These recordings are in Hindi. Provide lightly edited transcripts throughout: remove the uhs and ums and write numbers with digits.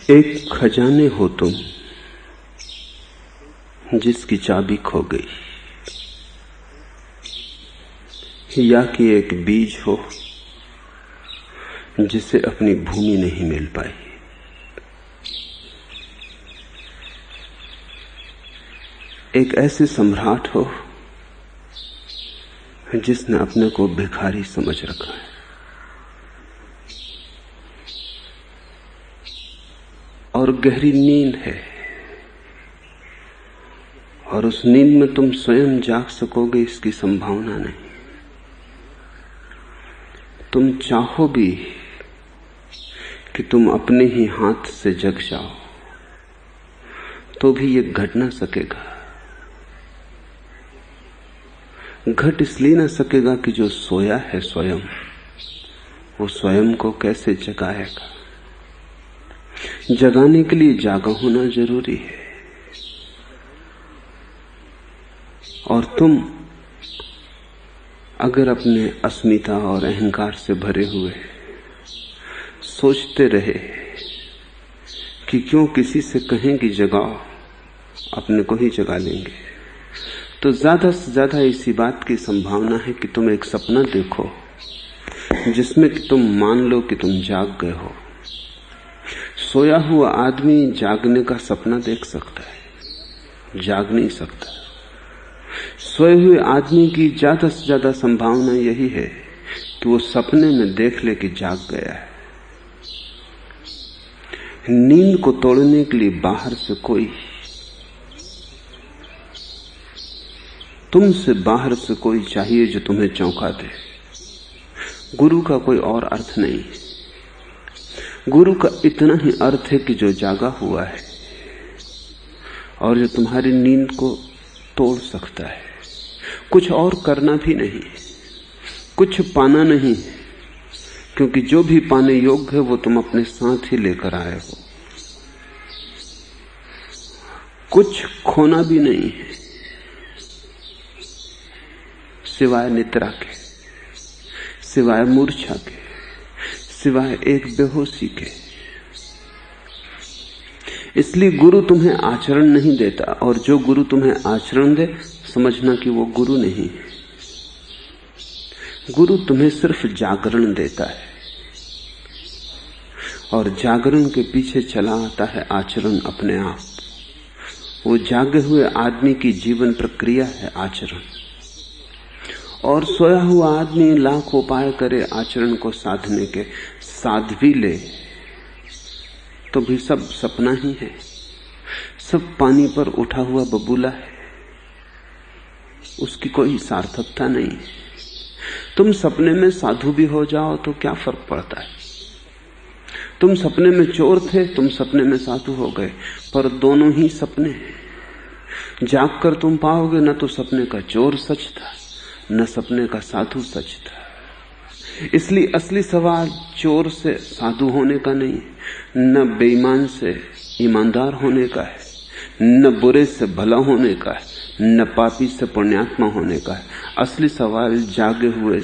एक खजाने हो तुम जिसकी चाबी खो गई, या कि एक बीज हो जिसे अपनी भूमि नहीं मिल पाई। एक ऐसे सम्राट हो जिसने अपने को भिखारी समझ रखा है, और गहरी नींद है, और उस नींद में तुम स्वयं जाग सकोगे इसकी संभावना नहीं। तुम चाहो भी कि तुम अपने ही हाथ से जग जाओ तो भी ये घट ना सकेगा। घट इसलिए ना सकेगा कि जो सोया है स्वयं, वो स्वयं को कैसे जगाएगा। जगाने के लिए जागा होना जरूरी है। और तुम अगर अपने अस्मिता और अहंकार से भरे हुए सोचते रहे कि क्यों किसी से कहें कि जगाओ, अपने को ही जगा लेंगे, तो ज्यादा से ज्यादा इसी बात की संभावना है कि तुम एक सपना देखो जिसमें कि तुम मान लो कि तुम जाग गए हो। सोया हुआ आदमी जागने का सपना देख सकता है, जाग नहीं सकता। सोए हुए आदमी की ज्यादा से ज्यादा संभावना यही है कि वो सपने में देख ले कि जाग गया है। नींद को तोड़ने के लिए बाहर से कोई, तुमसे बाहर से कोई चाहिए जो तुम्हें चौंका दे। गुरु का कोई और अर्थ नहीं। गुरु का इतना ही अर्थ है कि जो जागा हुआ है और जो तुम्हारी नींद को तोड़ सकता है। कुछ और करना भी नहीं, कुछ पाना नहीं, क्योंकि जो भी पाने योग्य है वो तुम अपने साथ ही लेकर आए हो। कुछ खोना भी नहीं है सिवाय निद्रा के, सिवाय मूर्छा के, सिवाय एक बेहोशी के। इसलिए गुरु तुम्हें आचरण नहीं देता, और जो गुरु तुम्हें आचरण दे समझना कि वो गुरु नहीं है। गुरु तुम्हें सिर्फ जागरण देता है, और जागरण के पीछे चला आता है आचरण अपने आप। वो जागे हुए आदमी की जीवन प्रक्रिया है आचरण। और सोया हुआ आदमी लाख उपाय करे आचरण को साधने के, साध भी ले तो भी सब सपना ही है, सब पानी पर उठा हुआ बबूला है, उसकी कोई सार्थकता नहीं। तुम सपने में साधु भी हो जाओ तो क्या फर्क पड़ता है। तुम सपने में चोर थे, तुम सपने में साधु हो गए, पर दोनों ही सपने हैं। जाग कर तुम पाओगे न तो सपने का चोर सच था, न सपने का साधु सच था। इसलिए असली सवाल चोर से साधु होने का नहीं, न बेईमान से ईमानदार होने का है, न बुरे से भला होने का है, न पापी से पुण्यात्मा होने का है। असली सवाल जागे हुए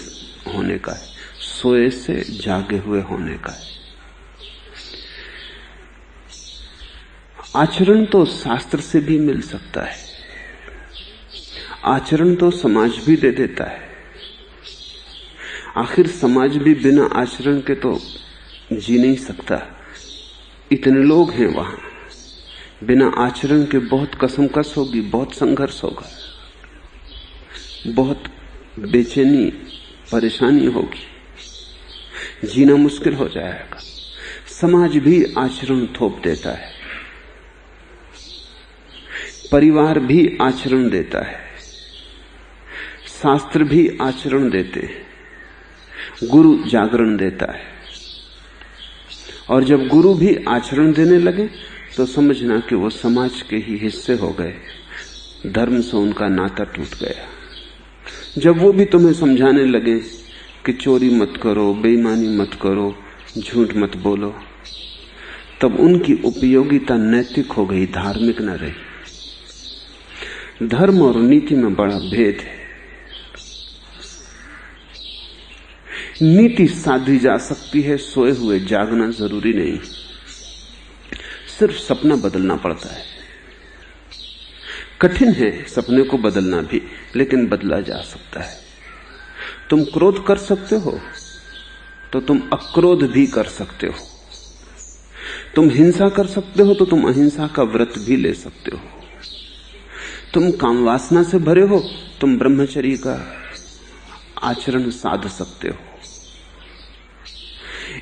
होने का है, सोए से जागे हुए होने का है। आचरण तो शास्त्र से भी मिल सकता है, आचरण तो समाज भी दे देता है। आखिर समाज भी बिना आचरण के तो जी नहीं सकता। इतने लोग हैं वहां, बिना आचरण के बहुत कसमकस होगी, बहुत संघर्ष होगा, बहुत बेचैनी परेशानी होगी, जीना मुश्किल हो जाएगा। समाज भी आचरण थोप देता है, परिवार भी आचरण देता है, शास्त्र भी आचरण देते हैं, गुरु जागरण देता है। और जब गुरु भी आचरण देने लगे तो समझना कि वो समाज के ही हिस्से हो गए, धर्म से उनका नाता टूट गया। जब वो भी तुम्हें समझाने लगे कि चोरी मत करो, बेईमानी मत करो, झूठ मत बोलो, तब उनकी उपयोगिता नैतिक हो गई, धार्मिक न रही। धर्म और नीति में बड़ा भेद है। नीति साधी जा सकती है, सोए हुए जागना जरूरी नहीं। सिर्फ सपना बदलना पड़ता है। कठिन है सपने को बदलना भी, लेकिन बदला जा सकता है। तुम क्रोध कर सकते हो तो तुम अक्रोध भी कर सकते हो। तुम हिंसा कर सकते हो तो तुम अहिंसा का व्रत भी ले सकते हो। तुम कामवासना से भरे हो, तुम ब्रह्मचर्य का आचरण साध सकते हो।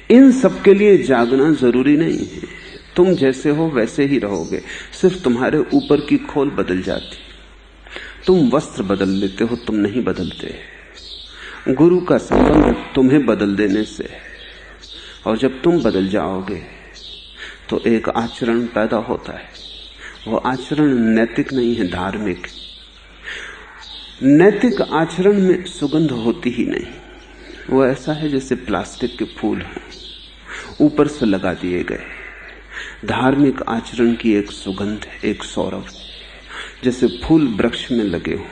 इन सब के लिए जागना जरूरी नहीं है। तुम जैसे हो वैसे ही रहोगे, सिर्फ तुम्हारे ऊपर की खोल बदल जाती। तुम वस्त्र बदल लेते हो, तुम नहीं बदलते। गुरु का संबंध तुम्हें बदल देने से है, और जब तुम बदल जाओगे तो एक आचरण पैदा होता है। वो आचरण नैतिक नहीं है, धार्मिक। नैतिक आचरण में सुगंध होती ही नहीं। वो ऐसा है जैसे प्लास्टिक के फूल हैं, ऊपर से लगा दिए गए। धार्मिक आचरण की एक सुगंध है, एक सौरभ, जैसे फूल वृक्ष में लगे हों,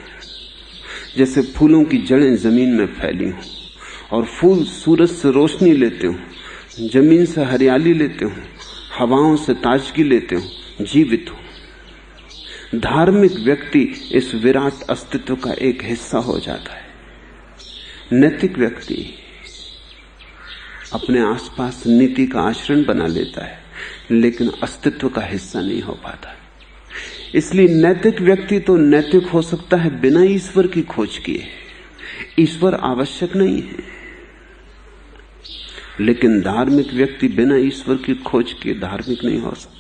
जैसे फूलों की जड़ें जमीन में फैली हों और फूल सूरज से रोशनी लेते हों, जमीन से हरियाली लेते हों, हवाओं से ताजगी लेते हों, जीवित हों। धार्मिक व्यक्ति इस विराट अस्तित्व का एक हिस्सा हो जाता है। नैतिक व्यक्ति अपने आसपास नीति का आचरण बना लेता है, लेकिन अस्तित्व का हिस्सा नहीं हो पाता। इसलिए नैतिक व्यक्ति तो नैतिक हो सकता है बिना ईश्वर की खोज किए। ईश्वर आवश्यक नहीं है, लेकिन धार्मिक व्यक्ति बिना ईश्वर की खोज किए धार्मिक नहीं हो सकता।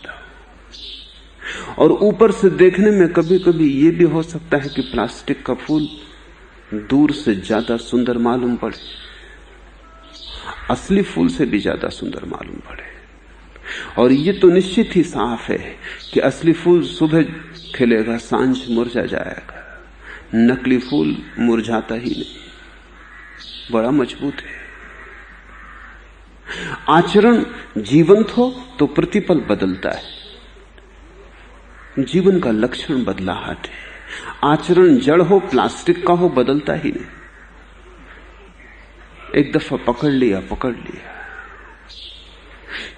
और ऊपर से देखने में कभी कभी ये भी हो सकता है कि प्लास्टिक का फूल दूर से ज्यादा सुंदर मालूम पड़े, असली फूल से भी ज्यादा सुंदर मालूम पड़े। और ये तो निश्चित ही साफ है कि असली फूल सुबह खिलेगा, सांझ मुरझा जाएगा। नकली फूल मुरझाता ही नहीं, बड़ा मजबूत है। आचरण जीवंत हो तो प्रतिपल बदलता है। जीवन का लक्षण बदलाहट है। आचरण जड़ हो, प्लास्टिक का हो, बदलता ही नहीं। एक दफा पकड़ लिया।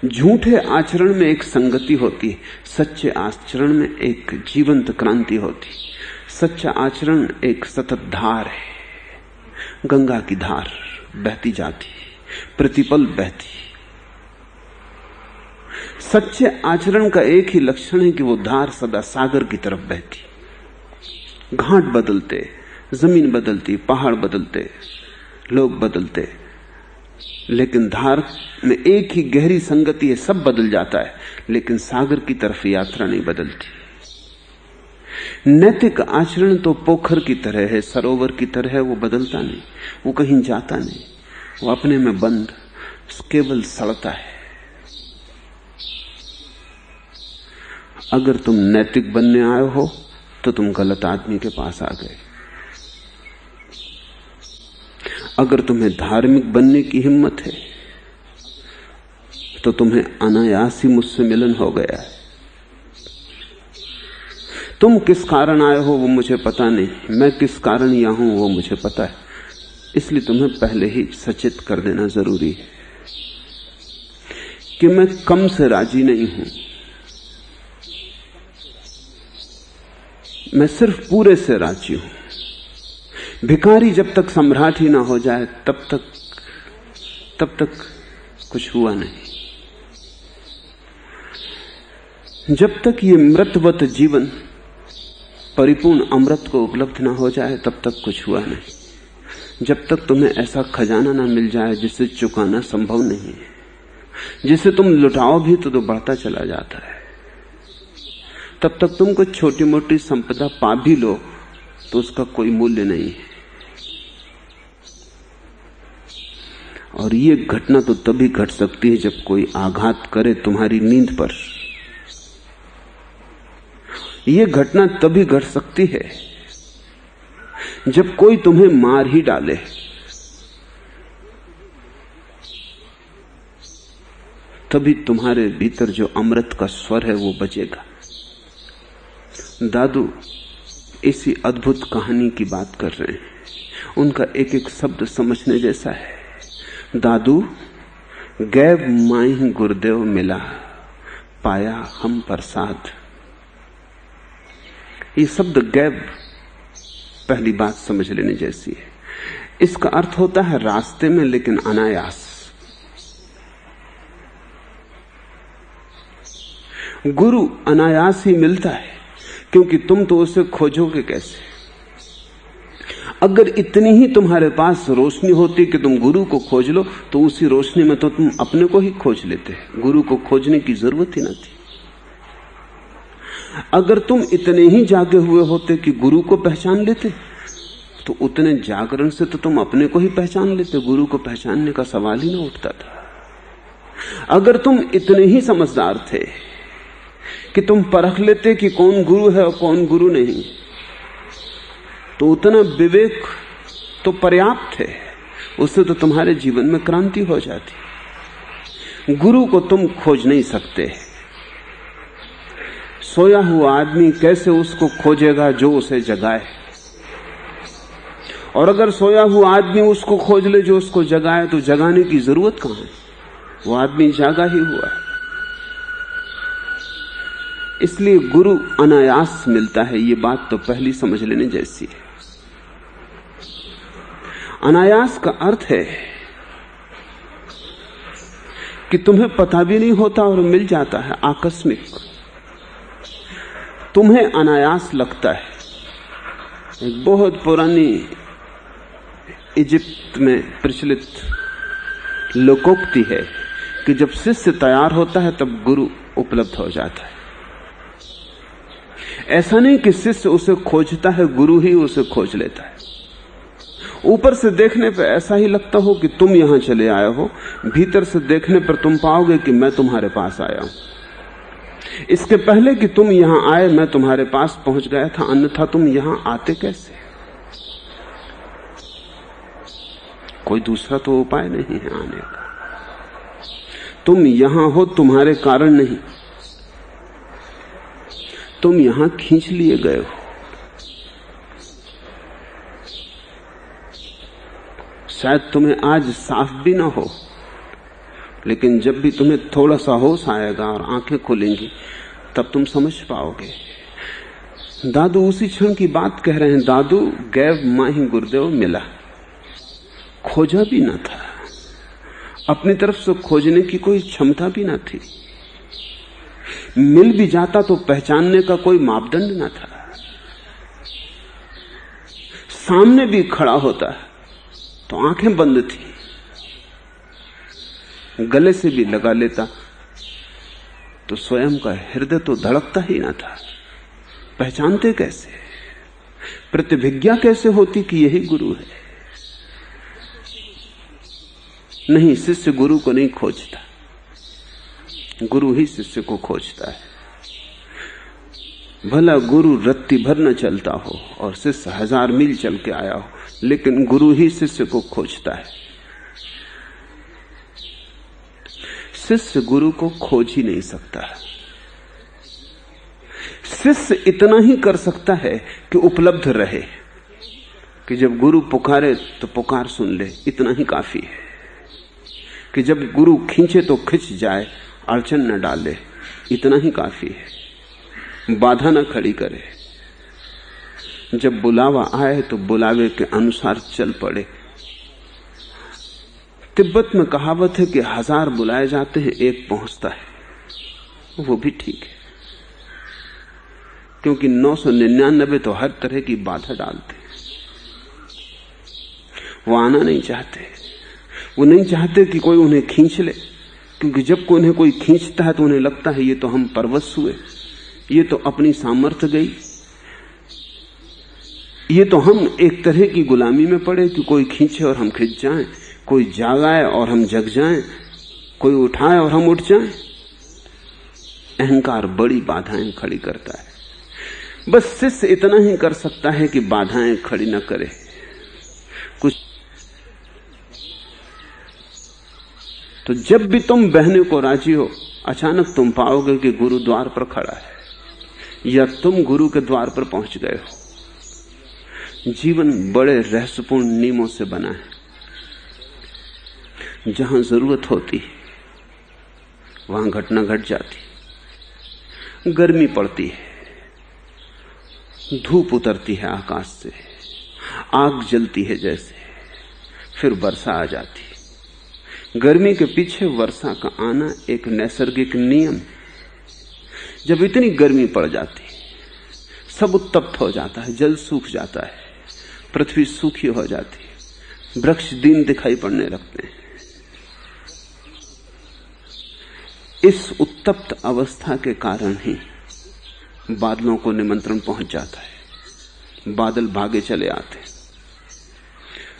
झूठे आचरण में एक संगति होती है, सच्चे आचरण में एक जीवंत क्रांति होती। सच्चा आचरण एक सतत धार है, गंगा की धार बहती जाती, प्रतिपल बहती। सच्चे आचरण का एक ही लक्षण है कि वो धार सदा सागर की तरफ बहती। घाट बदलते, जमीन बदलती, पहाड़ बदलते, लोग बदलते, लेकिन धार में एक ही गहरी संगति है। सब बदल जाता है, लेकिन सागर की तरफ यात्रा नहीं बदलती। नैतिक आचरण तो पोखर की तरह है, सरोवर की तरह है। वो बदलता नहीं, वो कहीं जाता नहीं, वो अपने में बंद केवल सड़ता है। अगर तुम नैतिक बनने आए हो तो तुम गलत आदमी के पास आ गए। अगर तुम्हें धार्मिक बनने की हिम्मत है तो तुम्हें अनायास ही मुझसे मिलन हो गया है। तुम किस कारण आए हो वो मुझे पता नहीं, मैं किस कारण यहां हूं वो मुझे पता है। इसलिए तुम्हें पहले ही सचेत कर देना जरूरी है कि मैं कम से राजी नहीं हूं, मैं सिर्फ पूरे से राजी हूं। भिखारी जब तक सम्राट ही ना हो जाए तब तक कुछ हुआ नहीं। जब तक ये मृतवत जीवन परिपूर्ण अमृत को उपलब्ध ना हो जाए तब तक कुछ हुआ नहीं। जब तक तुम्हें ऐसा खजाना ना मिल जाए जिसे चुकाना संभव नहीं है, जिसे तुम लुटाओ भी तो बढ़ता चला जाता है, तब तक तुम कुछ छोटी मोटी संपदा पा भी लो तो उसका कोई मूल्य नहीं है। और ये घटना तो तभी घट सकती है जब कोई आघात करे तुम्हारी नींद पर। ये घटना तभी घट सकती है जब कोई तुम्हें मार ही डाले। तभी तुम्हारे भीतर जो अमृत का स्वर है वो बजेगा। दादू इसी अद्भुत कहानी की बात कर रहे हैं। उनका एक एक शब्द समझने जैसा है। दादू गैब माही गुरुदेव मिला, पाया हम प्रसाद। ये शब्द गैब पहली बात समझ लेने जैसी है। इसका अर्थ होता है रास्ते में लेकिन अनायास। गुरु अनायास ही मिलता है, क्योंकि तुम तो उसे खोजोगे कैसे। अगर इतनी ही तुम्हारे पास रोशनी होती कि तुम गुरु को खोज लो, तो उसी रोशनी में तो तुम अपने को ही खोज लेते। गुरु को खोजने की जरूरत ही न थी। अगर तुम इतने ही जागे हुए होते कि गुरु को पहचान लेते, तो उतने जागरण से तो तुम अपने को ही पहचान लेते, गुरु को पहचानने का सवाल ही ना उठता था। अगर तुम इतने ही समझदार थे कि तुम परख लेते कि कौन गुरु है और कौन गुरु नहीं, तो उतना विवेक तो पर्याप्त है, उससे तो तुम्हारे जीवन में क्रांति हो जाती। गुरु को तुम खोज नहीं सकते। सोया हुआ आदमी कैसे उसको खोजेगा जो उसे जगाए, और अगर सोया हुआ आदमी उसको खोज ले जो उसको जगाए, तो जगाने की जरूरत कहां है, वो आदमी जागा ही हुआ है। इसलिए गुरु अनायास मिलता है, ये बात तो पहली समझ लेने जैसी है। अनायास का अर्थ है कि तुम्हें पता भी नहीं होता और मिल जाता है, आकस्मिक। तुम्हें अनायास लगता है। एक बहुत पुरानी इजिप्ट में प्रचलित लोकोक्ति है कि जब शिष्य तैयार होता है तब गुरु उपलब्ध हो जाता है। ऐसा नहीं कि शिष्य उसे खोजता है, गुरु ही उसे खोज लेता है। ऊपर से देखने पर ऐसा ही लगता हो कि तुम यहां चले आए हो, भीतर से देखने पर तुम पाओगे कि मैं तुम्हारे पास आया हूं। इसके पहले कि तुम यहां आए मैं तुम्हारे पास पहुंच गया था, अन्यथा तुम यहां आते कैसे। कोई दूसरा तो उपाय नहीं है आने का। तुम यहां हो तुम्हारे कारण नहीं, तुम यहां खींच लिए गए हो। शायद तुम्हें आज साफ भी ना हो, लेकिन जब भी तुम्हें थोड़ा सा होश आएगा और आंखें खुलेंगी, तब तुम समझ पाओगे। दादू उसी क्षण की बात कह रहे हैं। दादू गैव माही गुरुदेव मिला, खोजा भी ना था, अपनी तरफ से खोजने की कोई क्षमता भी ना थी। मिल भी जाता तो पहचानने का कोई मापदंड ना था। सामने भी खड़ा होता तो आंखें बंद थी, गले से भी लगा लेता तो स्वयं का हृदय तो धड़कता ही ना था। पहचानते कैसे, प्रतिभिज्ञा कैसे होती कि यही गुरु है। नहीं, शिष्य गुरु को नहीं खोजता, गुरु ही शिष्य को खोजता है। भला गुरु रत्ती भर न चलता हो और शिष्य 1000 मील चल के आया हो, लेकिन गुरु ही शिष्य को खोजता है। शिष्य गुरु को खोज ही नहीं सकता। शिष्य इतना ही कर सकता है कि उपलब्ध रहे, कि जब गुरु पुकारे तो पुकार सुन ले, इतना ही काफी है। कि जब गुरु खींचे तो खिंच जाए, अड़चन न डाले, इतना ही काफी है। बाधा न खड़ी करे, जब बुलावा आए तो बुलावे के अनुसार चल पड़े। तिब्बत में कहावत है कि 1000 बुलाए जाते हैं, एक पहुंचता है। वो भी ठीक है, क्योंकि 999 तो हर तरह की बाधा डालते हैं। वो आना नहीं चाहते, वो नहीं चाहते कि कोई उन्हें खींच ले, क्योंकि जब को उन्हें कोई खींचता है तो उन्हें लगता है ये तो हम परवश हुए, ये तो अपनी सामर्थ्य गई, ये तो हम एक तरह की गुलामी में पड़े कि कोई खींचे और हम खिंच जाएं, कोई जागाए और हम जग जाएं, कोई उठाए और हम उठ जाएं। अहंकार बड़ी बाधाएं खड़ी करता है। बस शिष्य इतना ही कर सकता है कि बाधाएं खड़ी न करे। कुछ तो जब भी तुम बहने को राजी हो, अचानक तुम पाओगे कि गुरु द्वार पर खड़ा है, या तुम गुरु के द्वार पर पहुंच गए हो। जीवन बड़े रहस्यपूर्ण नियमों से बना है। जहां जरूरत होती वहां घटना घट जाती, गर्मी पड़ती है, धूप उतरती है आकाश से, आग जलती है जैसे, फिर वर्षा आ जाती है। गर्मी के पीछे वर्षा का आना एक नैसर्गिक नियम। जब इतनी गर्मी पड़ जाती, सब उत्तप्त हो जाता है, जल सूख जाता है, पृथ्वी सूखी हो जाती है, वृक्ष दीन दिखाई पड़ने लगते हैं। इस उत्तप्त अवस्था के कारण ही बादलों को निमंत्रण पहुंच जाता है, बादल भागे चले आते हैं।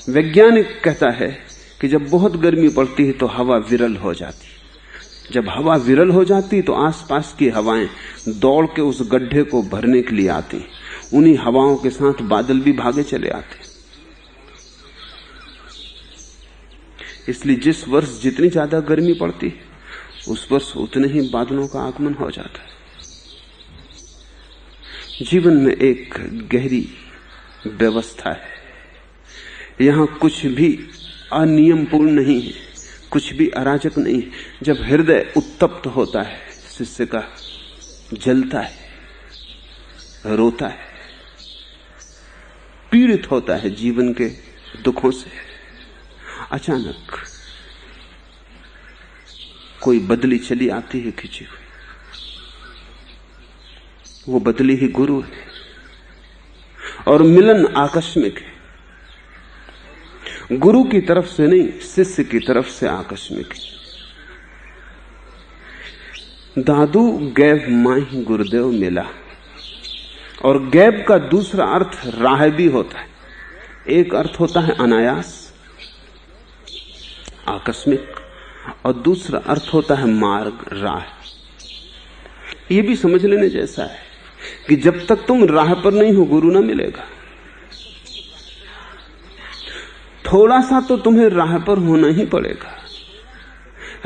वैज्ञानिक कहता है कि जब बहुत गर्मी पड़ती है तो हवा विरल हो जाती है। जब हवा विरल हो जाती है तो आसपास की हवाएं दौड़ के उस गड्ढे को भरने के लिए आती हैं। उन्हीं हवाओं के साथ बादल भी भागे चले आते हैं। इसलिए जिस वर्ष जितनी ज्यादा गर्मी पड़ती है उस वर्ष उतने ही बादलों का आगमन हो जाता है। जीवन में एक गहरी व्यवस्था है। यहां कुछ भी अनियमपूर्ण नहीं है, कुछ भी अराजक नहीं है। जब हृदय उत्तप्त होता है, शिष्य का जलता है, रोता है, पीड़ित होता है जीवन के दुखों से, अचानक कोई बदली चली आती है खिंची हुई, वो बदली ही गुरु है और मिलन आकस्मिक है। गुरु की तरफ से नहीं, शिष्य की तरफ से आकस्मिक है। दादू गैब माही गुरुदेव मिला, और गैब का दूसरा अर्थ राह भी होता है। एक अर्थ होता है अनायास, आकस्मिक, और दूसरा अर्थ होता है मार्ग, राह। यह भी समझ लेने जैसा है कि जब तक तुम राह पर नहीं हो गुरु ना मिलेगा। थोड़ा सा तो तुम्हें राह पर होना ही पड़ेगा।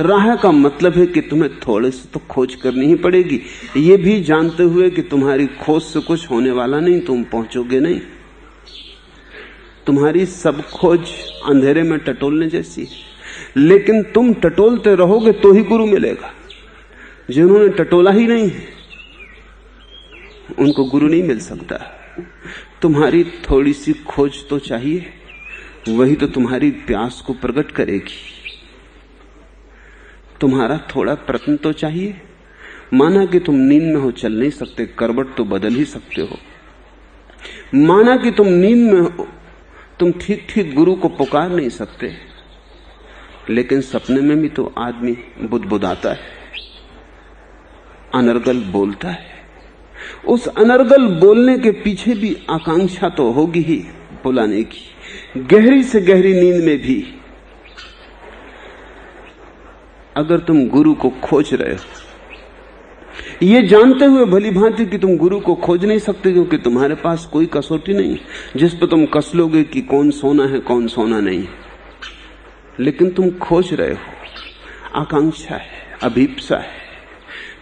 राह का मतलब है कि तुम्हें थोड़े से तो खोज करनी ही पड़ेगी, ये भी जानते हुए कि तुम्हारी खोज से कुछ होने वाला नहीं, तुम पहुंचोगे नहीं। तुम्हारी सब खोज अंधेरे में टटोलने जैसी है, लेकिन तुम टटोलते रहोगे तो ही गुरु मिलेगा। जिन्होंने टटोला ही नहीं है उनको गुरु नहीं मिल सकता। तुम्हारी थोड़ी सी खोज तो चाहिए, वही तो तुम्हारी प्यास को प्रकट करेगी। तुम्हारा थोड़ा प्रयत्न तो चाहिए। माना कि तुम नींद में हो, चल नहीं सकते, करवट तो बदल ही सकते हो। माना कि तुम नींद में हो, तुम ठीक ठीक गुरु को पुकार नहीं सकते, लेकिन सपने में भी तो आदमी बुदबुदाता है, अनर्गल बोलता है। उस अनर्गल बोलने के पीछे भी आकांक्षा तो होगी ही बुलाने की। गहरी से गहरी नींद में भी अगर तुम गुरु को खोज रहे हो, ये जानते हुए भली भांति कि तुम गुरु को खोज नहीं सकते, क्योंकि तुम्हारे पास कोई कसौटी नहीं जिस पर तुम कस लोगे कि कौन सोना है कौन सोना नहीं है, लेकिन तुम खोज रहे हो। आकांक्षा है, अभीप्सा है।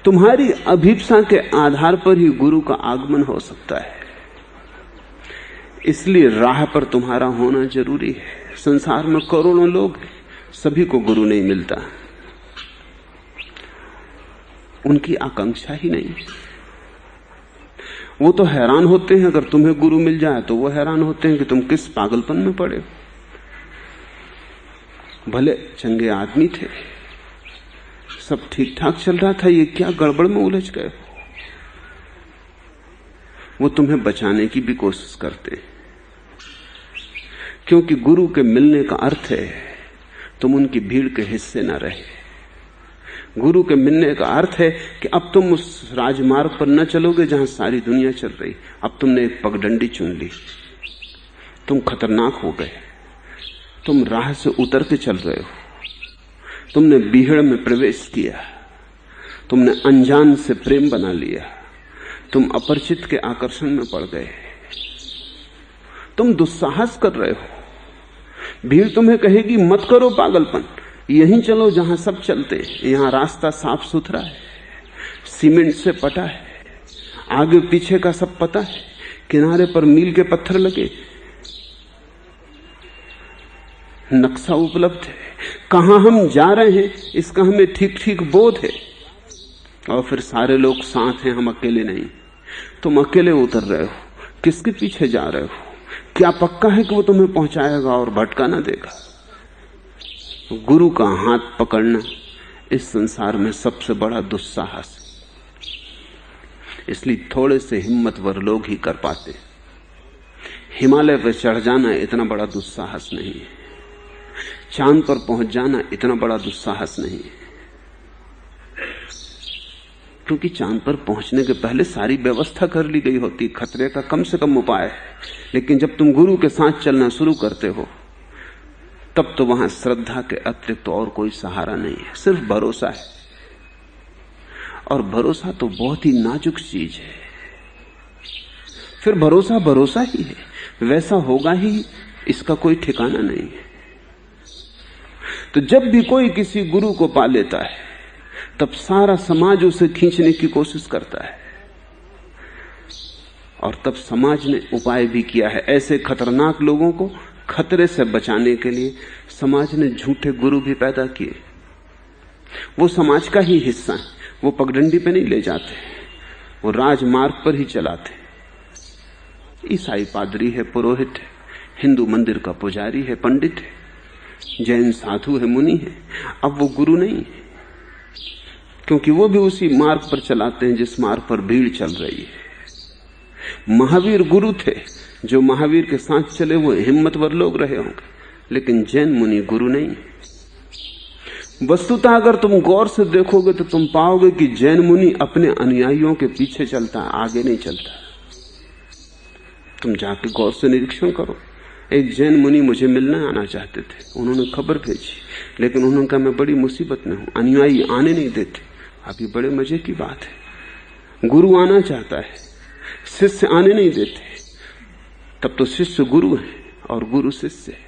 तुम्हारी अभीप्सा के आधार पर ही गुरु का आगमन हो सकता है। इसलिए राह पर तुम्हारा होना जरूरी है। संसार में करोड़ों लोग हैं, सभी को गुरु नहीं मिलता, उनकी आकांक्षा ही नहीं। वो तो हैरान होते हैं अगर तुम्हें गुरु मिल जाए, तो वो हैरान होते हैं कि तुम किस पागलपन में पड़े हो। भले चंगे आदमी थे, सब ठीक ठाक चल रहा था, ये क्या गड़बड़ में उलझ गए। वो तुम्हें बचाने की भी कोशिश करते हैं, क्योंकि गुरु के मिलने का अर्थ है तुम उनकी भीड़ के हिस्से न रहे। गुरु के मिलने का अर्थ है कि अब तुम उस राजमार्ग पर न चलोगे जहां सारी दुनिया चल रही। अब तुमने एक पगडंडी चुन ली, तुम खतरनाक हो गए, तुम राह से उतर के चल रहे हो, तुमने बीहड़ में प्रवेश किया, तुमने अनजान से प्रेम बना लिया, तुम अपरिचित के आकर्षण में पड़ गए, तुम दुस्साहस कर रहे हो। भीड़ तुम्हें कहेगी मत करो पागलपन, यहीं चलो जहां सब चलते, यहां रास्ता साफ सुथरा है, सीमेंट से पटा है, आगे पीछे का सब पता है, किनारे पर मील के पत्थर लगे, नक्शा उपलब्ध है, कहां हम जा रहे हैं इसका हमें ठीक ठीक बोध है। और फिर सारे लोग साथ हैं, हम अकेले नहीं। तुम अकेले उतर रहे हो, किसके पीछे जा रहे हो? क्या पक्का है कि वो तुम्हें पहुंचाएगा और भटका ना देगा? गुरु का हाथ पकड़ना इस संसार में सबसे बड़ा दुस्साहस है, इसलिए थोड़े से हिम्मतवर लोग ही कर पाते। हिमालय पर चढ़ जाना इतना बड़ा दुस्साहस नहीं है, चांद पर पहुंच जाना इतना बड़ा दुस्साहस नहीं है, क्योंकि चांद पर पहुंचने के पहले सारी व्यवस्था कर ली गई होती, खतरे का कम से कम उपाय है। लेकिन जब तुम गुरु के साथ चलना शुरू करते हो तब तो वहां श्रद्धा के अतिरिक्त और कोई सहारा नहीं है, सिर्फ भरोसा है। और भरोसा तो बहुत ही नाजुक चीज है। फिर भरोसा भरोसा ही है, वैसा होगा ही, इसका कोई ठिकाना नहीं है। तो जब भी कोई किसी गुरु को पा लेता है तब सारा समाज उसे खींचने की कोशिश करता है, और तब समाज ने उपाय भी किया है। ऐसे खतरनाक लोगों को खतरे से बचाने के लिए समाज ने झूठे गुरु भी पैदा किए। वो समाज का ही हिस्सा है, वो पगडंडी पे नहीं ले जाते, वो राजमार्ग पर ही चलाते। ईसाई पादरी है, पुरोहित है, हिंदू मंदिर का पुजारी है, पंडित है, जैन साधु है, मुनि है। अब वो गुरु नहीं है, क्योंकि वो भी उसी मार्ग पर चलाते हैं जिस मार्ग पर भीड़ चल रही है। महावीर गुरु थे, जो महावीर के साथ चले वो हिम्मतवर लोग रहे होंगे, लेकिन जैन मुनि गुरु नहीं। वस्तुतः अगर तुम गौर से देखोगे तो तुम पाओगे कि जैन मुनि अपने अनुयायियों के पीछे चलता है, आगे नहीं चलता। तुम जाके गौर से निरीक्षण करो। एक जैन मुनि मुझे मिलने आना चाहते थे, उन्होंने खबर भेजी, लेकिन उन्होंने कहा मैं बड़ी मुसीबत में हूं, अनुयायी आने नहीं देते। अभी बड़े मजे की बात है, गुरु आना चाहता है, शिष्य आने नहीं देते। तब तो शिष्य गुरु है और गुरु शिष्य है।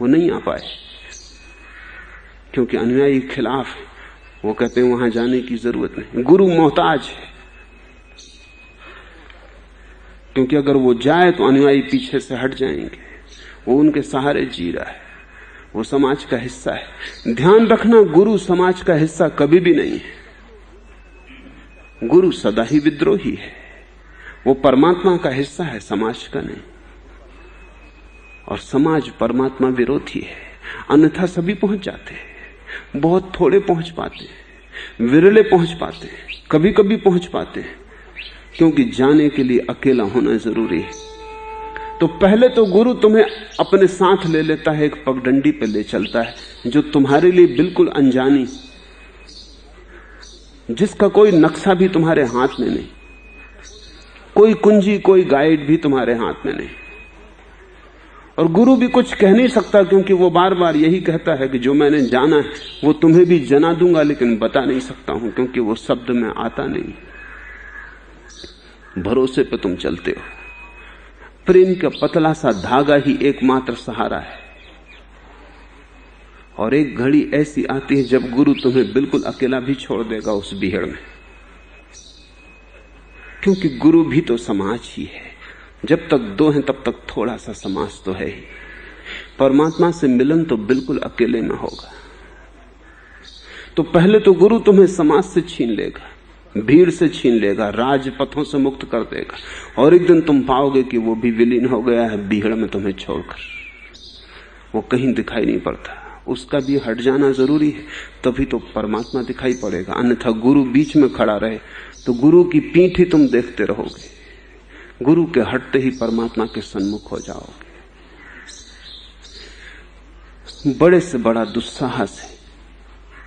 वो नहीं आ पाए क्योंकि अनुयायी खिलाफ है। वो कहते हैं वहां जाने की जरूरत नहीं। गुरु मोहताज है, क्योंकि अगर वो जाए तो अनुयायी पीछे से हट जाएंगे। वो उनके सहारे जी रहा है, वो समाज का हिस्सा है। ध्यान रखना, गुरु समाज का हिस्सा कभी भी नहीं है। गुरु सदा ही विद्रोही है, वो परमात्मा का हिस्सा है, समाज का नहीं। और समाज परमात्मा विरोधी है, अन्यथा सभी पहुंच जाते हैं। बहुत थोड़े पहुंच पाते हैं, विरले पहुंच पाते हैं, कभी कभी पहुंच पाते हैं, क्योंकि जाने के लिए अकेला होना जरूरी है। तो पहले तो गुरु तुम्हें अपने साथ ले लेता है, एक पगडंडी पे ले चलता है जो तुम्हारे लिए बिल्कुल अनजानी, जिसका कोई नक्शा भी तुम्हारे हाथ में नहीं, कोई कुंजी, कोई गाइड भी तुम्हारे हाथ में नहीं। और गुरु भी कुछ कह नहीं सकता, क्योंकि वो बार बार यही कहता है कि जो मैंने जाना है वो तुम्हें भी जना दूंगा, लेकिन बता नहीं सकता हूं, क्योंकि वो शब्द में आता नहीं। भरोसे पे तुम चलते हो। प्रेम का पतला सा धागा ही एकमात्र सहारा है। और एक घड़ी ऐसी आती है जब गुरु तुम्हें बिल्कुल अकेला भी छोड़ देगा उस भीड़ में, क्योंकि गुरु भी तो समाज ही है। जब तक दो हैं तब तक थोड़ा सा समाज तो है ही। परमात्मा से मिलन तो बिल्कुल अकेले में होगा। तो पहले तो गुरु तुम्हें समाज से छीन लेगा, भीड़ से छीन लेगा, राजपथों से मुक्त कर देगा, और एक दिन तुम पाओगे कि वो भी विलीन हो गया है भीड़ में तुम्हें छोड़कर। वो कहीं दिखाई नहीं पड़ता, उसका भी हट जाना जरूरी है, तभी तो परमात्मा दिखाई पड़ेगा। अन्यथा गुरु बीच में खड़ा रहे तो गुरु की पीठ ही तुम देखते रहोगे। गुरु के हटते ही परमात्मा के सन्मुख हो जाओगे। बड़े से बड़ा दुस्साहस है,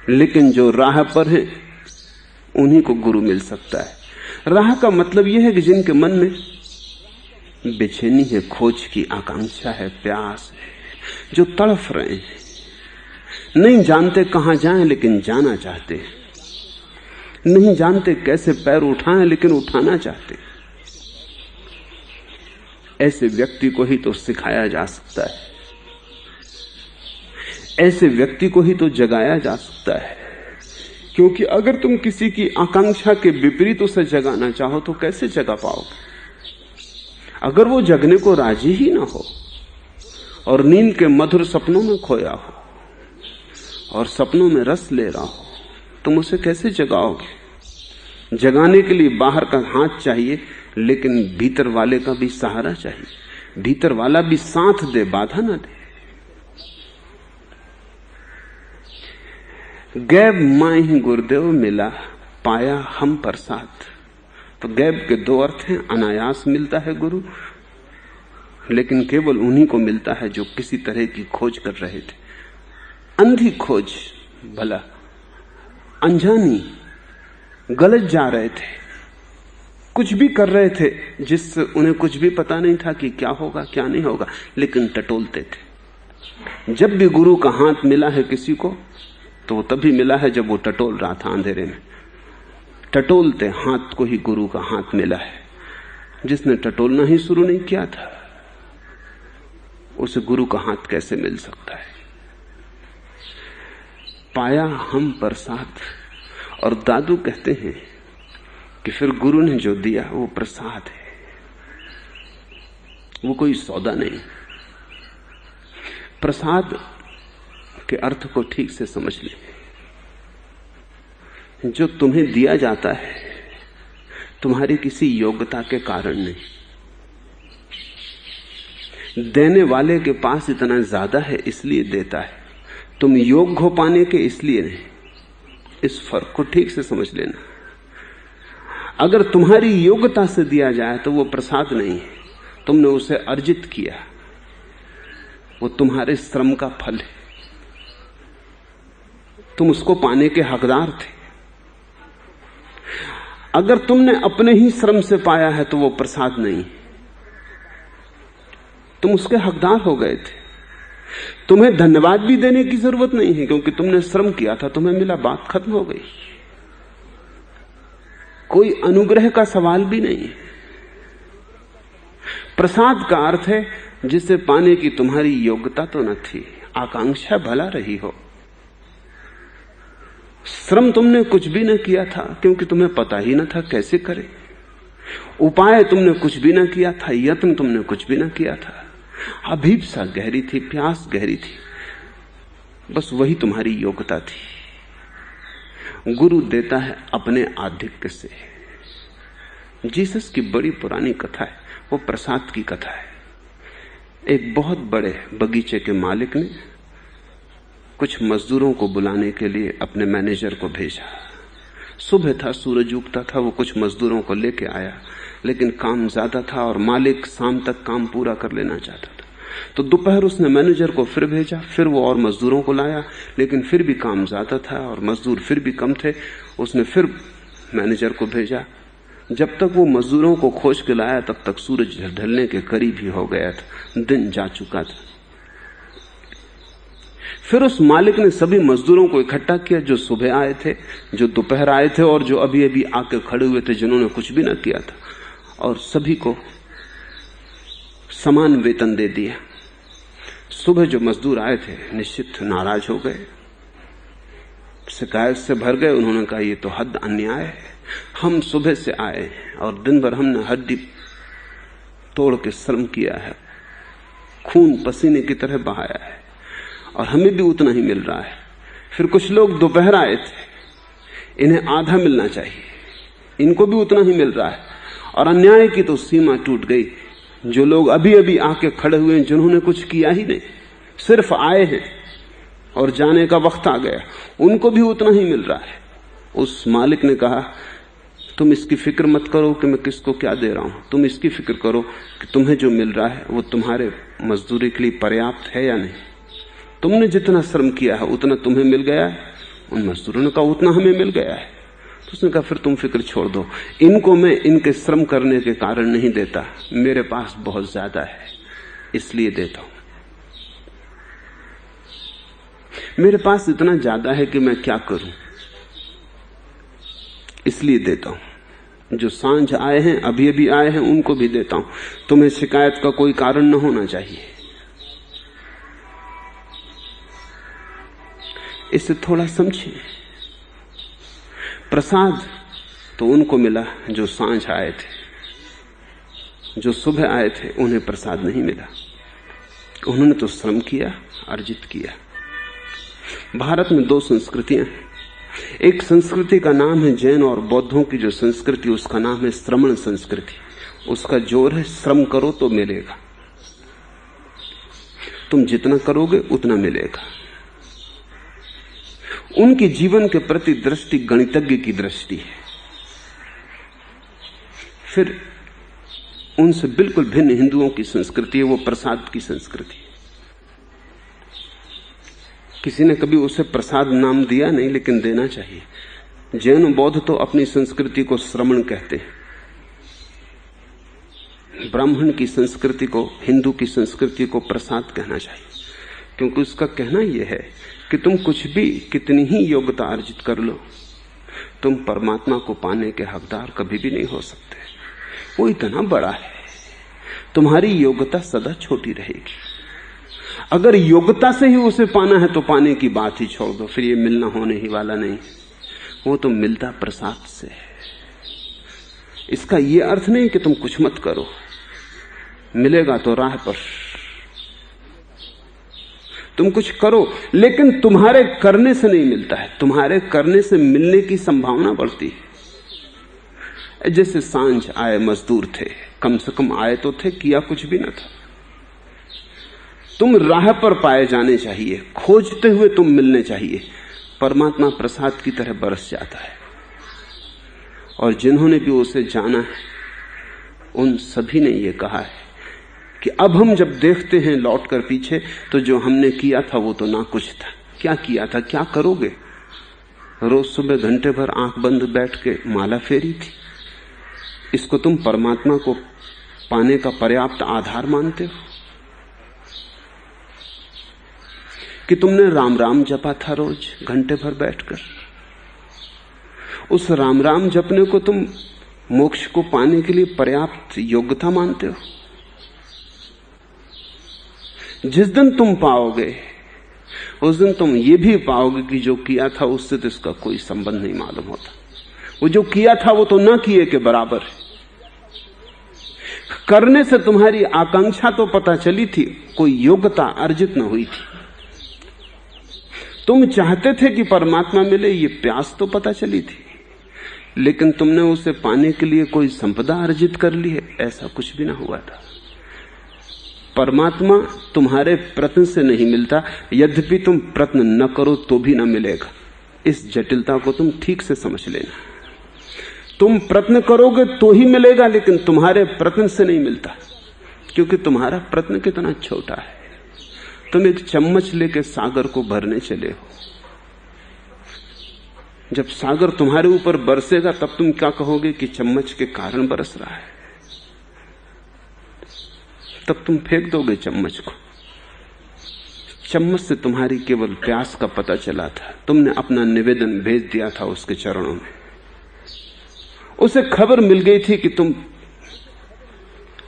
लेकिन जो राह पर है उन्हीं को गुरु मिल सकता है। राह का मतलब यह है कि जिनके मन में बेचैनी है, खोज की आकांक्षा है, प्यास है, जो तड़फ रहे हैं, नहीं जानते कहां जाएं लेकिन जाना चाहते हैं, नहीं जानते कैसे पैर उठाएं लेकिन उठाना चाहते हैं। ऐसे व्यक्ति को ही तो सिखाया जा सकता है, ऐसे व्यक्ति को ही तो जगाया जा सकता है। क्योंकि अगर तुम किसी की आकांक्षा के विपरीत उसे जगाना चाहो तो कैसे जगा पाओगे? अगर वो जगने को राजी ही ना हो और नींद के मधुर सपनों में खोया हो और सपनों में रस ले रहा हो तुम उसे कैसे जगाओगे? जगाने के लिए बाहर का हाथ चाहिए, लेकिन भीतर वाले का भी सहारा चाहिए। भीतर वाला भी साथ दे, बाधा ना दे। गैब माही गुरुदेव मिला, पाया हम प्रसाद। तो गैब के दो अर्थ हैं। अनायास मिलता है गुरु, लेकिन केवल उन्हीं को मिलता है जो किसी तरह की खोज कर रहे थे। अंधी खोज, भला अनजानी, गलत जा रहे थे, कुछ भी कर रहे थे जिससे उन्हें कुछ भी पता नहीं था कि क्या होगा क्या नहीं होगा, लेकिन टटोलते थे। जब भी गुरु का हाथ मिला है किसी को, तो तभी मिला है जब वो टटोल रहा था अंधेरे में। टटोलते हाथ को ही गुरु का हाथ मिला है। जिसने टटोलना ही शुरू नहीं किया था, उसे गुरु का हाथ कैसे मिल सकता है? पाया हम प्रसाद। और दादू कहते हैं कि फिर गुरु ने जो दिया वो प्रसाद है, वो कोई सौदा नहीं। प्रसाद के अर्थ को ठीक से समझ लें। जो तुम्हें दिया जाता है तुम्हारी किसी योग्यता के कारण नहीं, देने वाले के पास इतना ज्यादा है इसलिए देता है, तुम योग्य हो पाने के इसलिए नहीं। इस फर्क को ठीक से समझ लेना। अगर तुम्हारी योग्यता से दिया जाए तो वो प्रसाद नहीं है, तुमने उसे अर्जित किया, वो तुम्हारे श्रम का फल है, तुम उसको पाने के हकदार थे। अगर तुमने अपने ही श्रम से पाया है तो वो प्रसाद नहीं, तुम उसके हकदार हो गए थे। तुम्हें धन्यवाद भी देने की जरूरत नहीं है, क्योंकि तुमने श्रम किया था, तुम्हें मिला, बात खत्म हो गई। कोई अनुग्रह का सवाल भी नहीं। प्रसाद का अर्थ है जिसे पाने की तुम्हारी योग्यता तो न थी, आकांक्षा भला रही हो। श्रम तुमने कुछ भी न किया था, क्योंकि तुम्हें पता ही न था कैसे करे। उपाय तुमने कुछ भी न किया था, यत्न तुमने कुछ भी न किया था। अभीप्सा गहरी थी, प्यास गहरी थी, बस वही तुम्हारी योग्यता थी। गुरु देता है अपने आधिक्य से। जीसस की बड़ी पुरानी कथा है, वो प्रसाद की कथा है। एक बहुत बड़े बगीचे के मालिक ने कुछ मजदूरों को बुलाने के लिए अपने मैनेजर को भेजा। सुबह था, सूरज उगता था, वो कुछ मजदूरों को लेके आया, लेकिन काम ज्यादा था और मालिक शाम तक काम पूरा कर लेना चाहता था। तो दोपहर उसने मैनेजर को फिर भेजा, फिर वो और मजदूरों को लाया, लेकिन फिर भी काम ज्यादा था और मजदूर फिर भी कम थे। उसने फिर मैनेजर को भेजा। जब तक वो मजदूरों को खोज के लाया तब तक सूरज ढलने के करीब ही हो गया था, दिन जा चुका था। फिर उस मालिक ने सभी मजदूरों को इकट्ठा किया, जो सुबह आए थे, जो दोपहर आए थे और जो अभी अभी आके खड़े हुए थे, जिन्होंने कुछ भी न किया था, और सभी को समान वेतन दे दिया। सुबह जो मजदूर आए थे निश्चित नाराज हो गए, शिकायत से भर गए। उन्होंने कहा, ये तो हद अन्याय है। हम सुबह से आए और दिन भर हमने हड्डी तोड़ के श्रम किया है, खून पसीने की तरह बहाया है, और हमें भी उतना ही मिल रहा है। फिर कुछ लोग दोपहर आए थे, इन्हें आधा मिलना चाहिए, इनको भी उतना ही मिल रहा है। और अन्याय की तो सीमा टूट गई। जो लोग अभी अभी आके खड़े हुए हैं, जिन्होंने कुछ किया ही नहीं, सिर्फ आए हैं और जाने का वक्त आ गया, उनको भी उतना ही मिल रहा है। उस मालिक ने कहा, तुम इसकी फिक्र मत करो कि मैं किसको क्या दे रहा हूं, तुम इसकी फिक्र करो कि तुम्हें जो मिल रहा है वो तुम्हारे मजदूरी के लिए पर्याप्त है या नहीं। तुमने जितना श्रम किया है उतना तुम्हें मिल गया है। उन मजदूरों ने कहा, उतना हमें मिल गया है। तो उसने कहा, फिर तुम फिक्र छोड़ दो, इनको मैं इनके श्रम करने के कारण नहीं देता, मेरे पास बहुत ज्यादा है इसलिए देता हूं। मेरे पास इतना ज्यादा है कि मैं क्या करूं, इसलिए देता हूं। जो सांझ आए हैं, अभी अभी आए हैं, उनको भी देता हूं। तुम्हें शिकायत का कोई कारण न होना चाहिए। इसे थोड़ा समझिए। प्रसाद तो उनको मिला जो सांझ आए थे, जो सुबह आए थे उन्हें प्रसाद नहीं मिला। उन्होंने तो श्रम किया, अर्जित किया। भारत में दो संस्कृतियां, एक संस्कृति का नाम है जैन और बौद्धों की जो संस्कृति, उसका नाम है श्रमण संस्कृति। उसका जोर है श्रम करो तो मिलेगा, तुम जितना करोगे उतना मिलेगा। उनके जीवन के प्रति दृष्टि गणितज्ञ की दृष्टि है। फिर उनसे बिल्कुल भिन्न हिंदुओं की संस्कृति है, वो प्रसाद की संस्कृति। किसी ने कभी उसे प्रसाद नाम दिया नहीं, लेकिन देना चाहिए। जैन बौद्ध तो अपनी संस्कृति को श्रमण कहते हैं, ब्राह्मण की संस्कृति को, हिंदू की संस्कृति को प्रसाद कहना चाहिए, क्योंकि उसका कहना यह है कि तुम कुछ भी, कितनी ही योग्यता अर्जित कर लो, तुम परमात्मा को पाने के हकदार कभी भी नहीं हो सकते। वो इतना बड़ा है, तुम्हारी योग्यता सदा छोटी रहेगी। अगर योग्यता से ही उसे पाना है तो पाने की बात ही छोड़ दो, फिर ये मिलना होने ही वाला नहीं। वो तो मिलता प्रसाद से है। इसका ये अर्थ नहीं कि तुम कुछ मत करो, मिलेगा तो राह पर। तुम कुछ करो, लेकिन तुम्हारे करने से नहीं मिलता है, तुम्हारे करने से मिलने की संभावना बढ़ती है। जैसे सांझ आए मजदूर थे, कम से कम आए तो थे, किया कुछ भी न था। तुम राह पर पाए जाने चाहिए, खोजते हुए तुम मिलने चाहिए। परमात्मा प्रसाद की तरह बरस जाता है, और जिन्होंने भी उसे जाना है उन सभी ने यह कहा है कि अब हम जब देखते हैं लौटकर पीछे, तो जो हमने किया था वो तो ना कुछ था। क्या किया था, क्या करोगे? रोज सुबह घंटे भर आंख बंद बैठ के माला फेरी थी। इसको तुम परमात्मा को पाने का पर्याप्त आधार मानते हो? कि तुमने राम राम जपा था रोज घंटे भर बैठकर? उस राम राम जपने को तुम मोक्ष को पाने के लिए पर्याप्त योग्यता मानते हो? जिस दिन तुम पाओगे, उस दिन तुम ये भी पाओगे कि जो किया था उससे तो इसका कोई संबंध नहीं मालूम होता। वो जो किया था वो तो ना किए के बराबर है। करने से तुम्हारी आकांक्षा तो पता चली थी, कोई योग्यता अर्जित न हुई थी। तुम चाहते थे कि परमात्मा मिले, ये प्यास तो पता चली थी, लेकिन तुमने उसे पाने के लिए कोई संपदा अर्जित कर ली है, ऐसा कुछ भी ना हुआ था। परमात्मा तुम्हारे प्रयत्न से नहीं मिलता, यद्यपि तुम प्रयत्न न करो तो भी न मिलेगा। इस जटिलता को तुम ठीक से समझ लेना। तुम प्रयत्न करोगे तो ही मिलेगा, लेकिन तुम्हारे प्रयत्न से नहीं मिलता, क्योंकि तुम्हारा प्रयत्न कितना छोटा है। तुम एक चम्मच लेके सागर को भरने चले हो। जब सागर तुम्हारे ऊपर बरसेगा तब तुम क्या कहोगे कि चम्मच के कारण बरस रहा है? तब तुम फेंक दोगे चम्मच को। चम्मच से तुम्हारी केवल प्यास का पता चला था, तुमने अपना निवेदन भेज दिया था उसके चरणों में। उसे खबर मिल गई थी कि तुम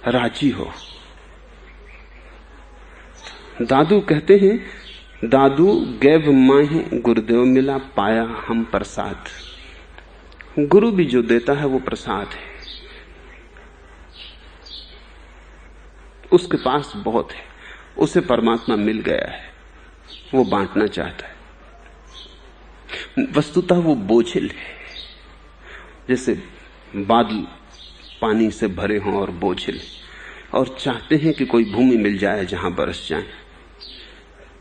राजी हो। दादू कहते हैं, दादू गैव माही गुरुदेव मिला, पाया हम प्रसाद। गुरु भी जो देता है वो प्रसाद है। उसके पास बहुत है, उसे परमात्मा मिल गया है, वो बांटना चाहता है। वस्तुतः वो बोझिल है, जैसे बादल पानी से भरे हों और बोझिल, और चाहते हैं कि कोई भूमि मिल जाए जहां बरस जाए,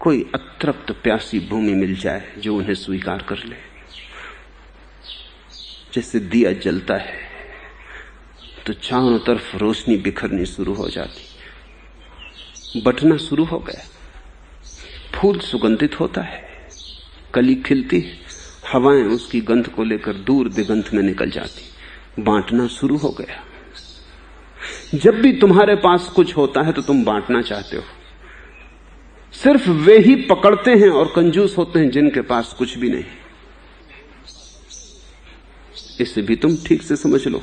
कोई अतृप्त प्यासी भूमि मिल जाए जो उन्हें स्वीकार कर ले। जैसे दिया जलता है तो चारों तरफ रोशनी बिखरनी शुरू हो जाती, बटना शुरू हो गया, फूल सुगंधित होता है, कली खिलती है, हवाएं उसकी गंध को लेकर दूर दिगंत में निकल जाती, बांटना शुरू हो गया। जब भी तुम्हारे पास कुछ होता है तो तुम बांटना चाहते हो। सिर्फ वे ही पकड़ते हैं और कंजूस होते हैं जिनके पास कुछ भी नहीं। इसे भी तुम ठीक से समझ लो,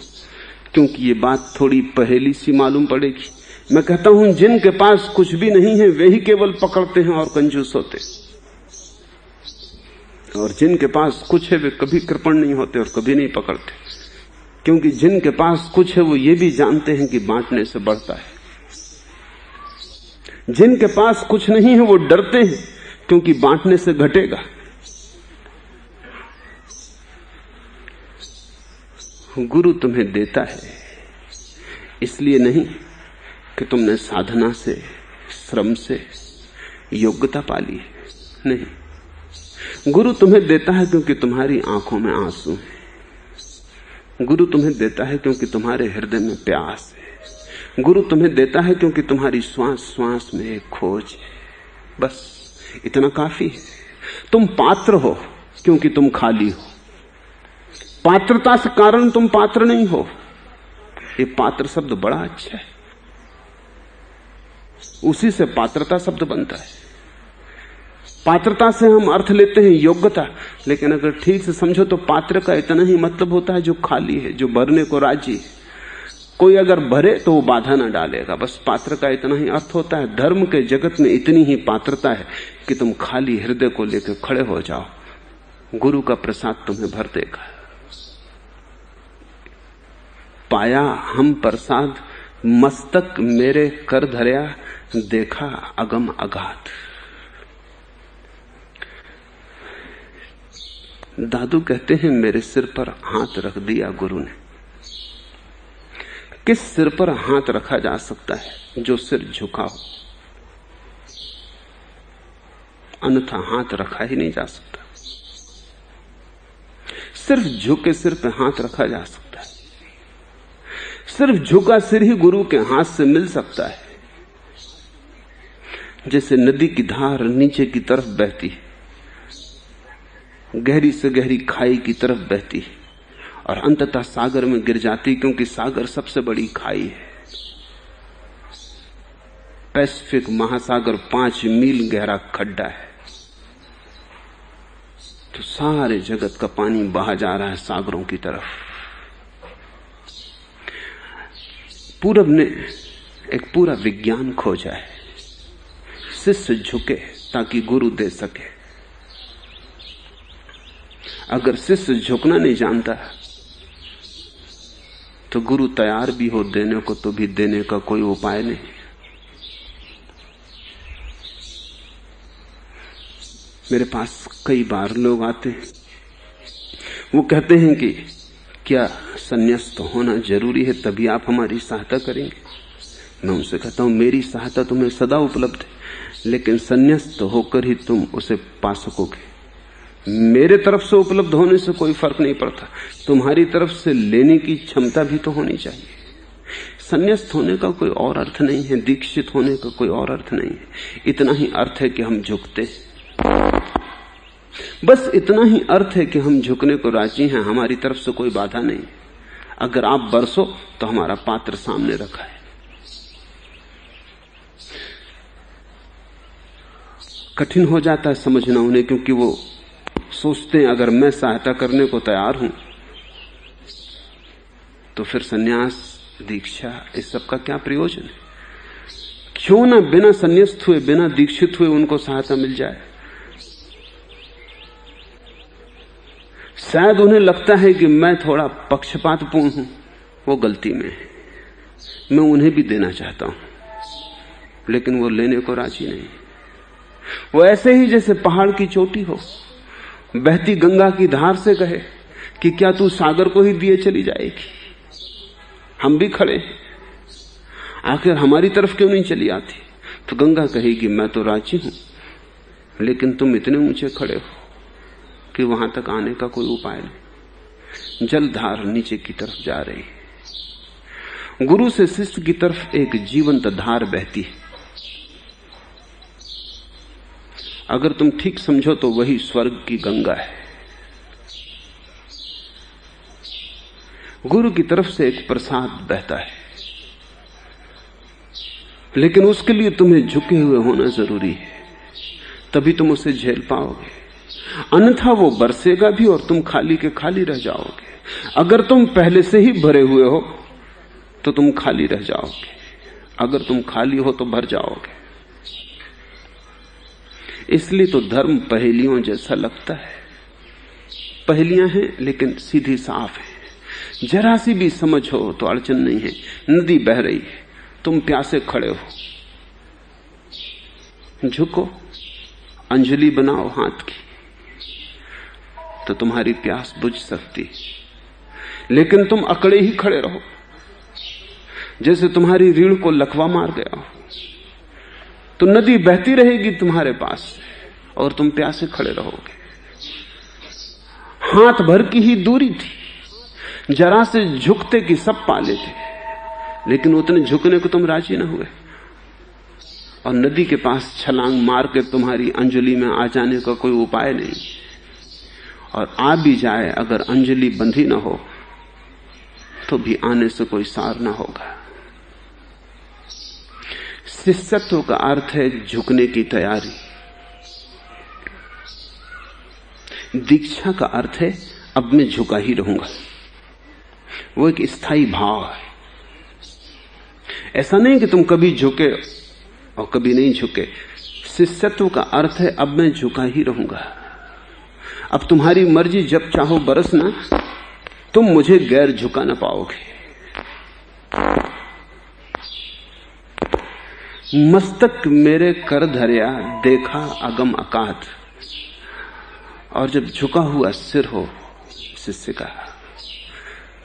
क्योंकि ये बात थोड़ी पहेली सी मालूम पड़ेगी। मैं कहता हूं जिनके पास कुछ भी नहीं है वे ही केवल पकड़ते हैं और कंजूस होते, और जिनके पास कुछ है वे कभी कृपण नहीं होते और कभी नहीं पकड़ते, क्योंकि जिनके पास कुछ है वो ये भी जानते हैं कि बांटने से बढ़ता है। जिनके पास कुछ नहीं है वो डरते हैं, क्योंकि बांटने से घटेगा। गुरु तुम्हें देता है इसलिए नहीं कि तुमने साधना से, श्रम से योग्यता पाली है, नहीं। गुरु तुम्हें देता है क्योंकि तुम्हारी आंखों में आंसू है। गुरु तुम्हें देता है क्योंकि तुम्हारे हृदय में प्यास है। गुरु तुम्हें देता है क्योंकि तुम्हारी श्वास श्वास में एक खोज है। बस इतना काफी है। तुम पात्र हो क्योंकि तुम खाली हो। पात्रता से कारण तुम पात्र नहीं हो। ये पात्र शब्द बड़ा अच्छा है, उसी से पात्रता शब्द बनता है। पात्रता से हम अर्थ लेते हैं योग्यता, लेकिन अगर ठीक से समझो तो पात्र का इतना ही मतलब होता है जो खाली है, जो भरने को राजी है। कोई अगर भरे तो वो बाधा ना डालेगा, बस पात्र का इतना ही अर्थ होता है। धर्म के जगत में इतनी ही पात्रता है कि तुम खाली हृदय को लेकर खड़े हो जाओ, गुरु का प्रसाद तुम्हें भर देगा। पाया हम प्रसाद मस्तक मेरे कर धरया, देखा अगम अगाध। दादू कहते हैं मेरे सिर पर हाथ रख दिया गुरु ने। किस सिर पर हाथ रखा जा सकता है? जो सिर झुका हो, अन्यथा हाथ रखा ही नहीं जा सकता। सिर्फ झुके सिर पे हाथ रखा जा सकता है। सिर्फ झुका सिर ही गुरु के हाथ से मिल सकता है। जैसे नदी की धार नीचे की तरफ बहती है, गहरी से गहरी खाई की तरफ बहती है और अंततः सागर में गिर जाती, क्योंकि सागर सबसे बड़ी खाई है। पैसिफिक महासागर 5 मील गहरा खड्डा है, तो सारे जगत का पानी बहा जा रहा है सागरों की तरफ। पूरब ने एक पूरा विज्ञान खोजा है। शिष्य झुके ताकि गुरु दे सके। अगर शिष्य झुकना नहीं जानता तो गुरु तैयार भी हो देने को तो भी देने का कोई उपाय नहीं। मेरे पास कई बार लोग आते हैं, वो कहते हैं कि क्या संन्यास्त होना जरूरी है तभी आप हमारी सहायता करेंगे? मैं उनसे कहता हूं मेरी सहायता तुम्हें सदा उपलब्ध है, लेकिन संन्यास्त होकर ही तुम उसे पा सकोगे। मेरे तरफ से उपलब्ध होने से कोई फर्क नहीं पड़ता, तुम्हारी तरफ से लेने की क्षमता भी तो होनी चाहिए। संन्यास्त होने का कोई और अर्थ नहीं है, दीक्षित होने का कोई और अर्थ नहीं है। इतना ही अर्थ है कि हम झुकते हैं। बस इतना ही अर्थ है कि हम झुकने को राजी हैं, हमारी तरफ से कोई बाधा नहीं। अगर आप बरसो तो हमारा पात्र सामने रखा है। कठिन हो जाता है समझना उन्हें, क्योंकि वो सोचते हैं अगर मैं सहायता करने को तैयार हूं तो फिर सन्यास, दीक्षा, इस सब का क्या प्रयोजन है? क्यों ना बिना संन्यास्त हुए, बिना दीक्षित हुए उनको सहायता मिल जाए। शायद उन्हें लगता है कि मैं थोड़ा पक्षपातपूर्ण हूं, वो गलती में है। मैं उन्हें भी देना चाहता हूं, लेकिन वो लेने को राजी नहीं। वो ऐसे ही जैसे पहाड़ की चोटी हो, बहती गंगा की धार से कहे कि क्या तू सागर को ही दिए चली जाएगी? हम भी खड़े, आखिर हमारी तरफ क्यों नहीं चली आती? तो गंगा कहेगी मैं तो राजी हूं, लेकिन तुम इतने ऊंचे खड़े हो कि वहां तक आने का कोई उपाय नहीं। जलधार नीचे की तरफ जा रही है। गुरु से शिष्य की तरफ एक जीवंत धार बहती है। अगर तुम ठीक समझो तो वही स्वर्ग की गंगा है। गुरु की तरफ से एक प्रसाद बहता है, लेकिन उसके लिए तुम्हें झुके हुए होना जरूरी है, तभी तुम उसे झेल पाओगे। अन्यथा वो बरसेगा भी और तुम खाली के खाली रह जाओगे। अगर तुम पहले से ही भरे हुए हो तो तुम खाली रह जाओगे, अगर तुम खाली हो तो भर जाओगे। इसलिए तो धर्म पहेलियों जैसा लगता है। पहेलियां हैं लेकिन सीधी साफ है। जरा सी भी समझ हो तो अड़चन नहीं है। नदी बह रही है, तुम प्यासे खड़े हो, झुको, अंजलि बनाओ हाथ की, तो तुम्हारी प्यास बुझ सकती। लेकिन तुम अकड़े ही खड़े रहो, जैसे तुम्हारी रीढ़ को लकवा मार गया हो। तो नदी बहती रहेगी तुम्हारे पास और तुम प्यासे खड़े रहोगे। हाथ भर की ही दूरी थी, जरा से झुकते कि सब पा लेते, लेकिन उतने झुकने को तुम राजी न हुए। और नदी के पास छलांग मार के तुम्हारी अंजलि में आ जाने का कोई उपाय नहीं, और आ भी जाए अगर अंजलि बंधी न हो तो भी आने से कोई सार न होगा। शिष्यत्व का अर्थ है झुकने की तैयारी। दीक्षा का अर्थ है अब मैं झुका ही रहूंगा। वो एक स्थायी भाव है। ऐसा नहीं कि तुम कभी झुके और कभी नहीं झुके। शिष्यत्व का अर्थ है अब मैं झुका ही रहूंगा। अब तुम्हारी मर्जी, जब चाहो बरसना, तुम मुझे गैर झुका ना पाओगे। मस्तक मेरे कर धरिया देखा अगम अकात। और जब झुका हुआ सिर हो शिष्य का,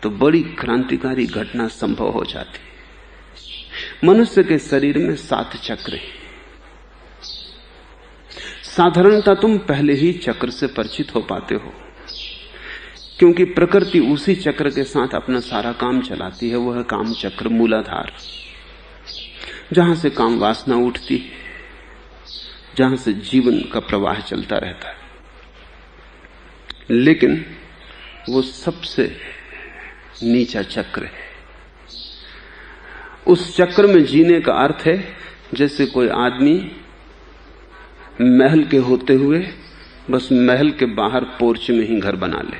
तो बड़ी क्रांतिकारी घटना संभव हो जाती। मनुष्य के शरीर में 7 चक्र हैं। साधारणतः तुम पहले ही चक्र से परिचित हो पाते हो, क्योंकि प्रकृति उसी चक्र के साथ अपना सारा काम चलाती है। वह है काम चक्र, मूलाधार, जहां से काम वासना उठती है, जहां से जीवन का प्रवाह चलता रहता है। लेकिन वो सबसे नीचा चक्र है। उस चक्र में जीने का अर्थ है जैसे कोई आदमी महल के होते हुए बस महल के बाहर पोर्च में ही घर बना ले।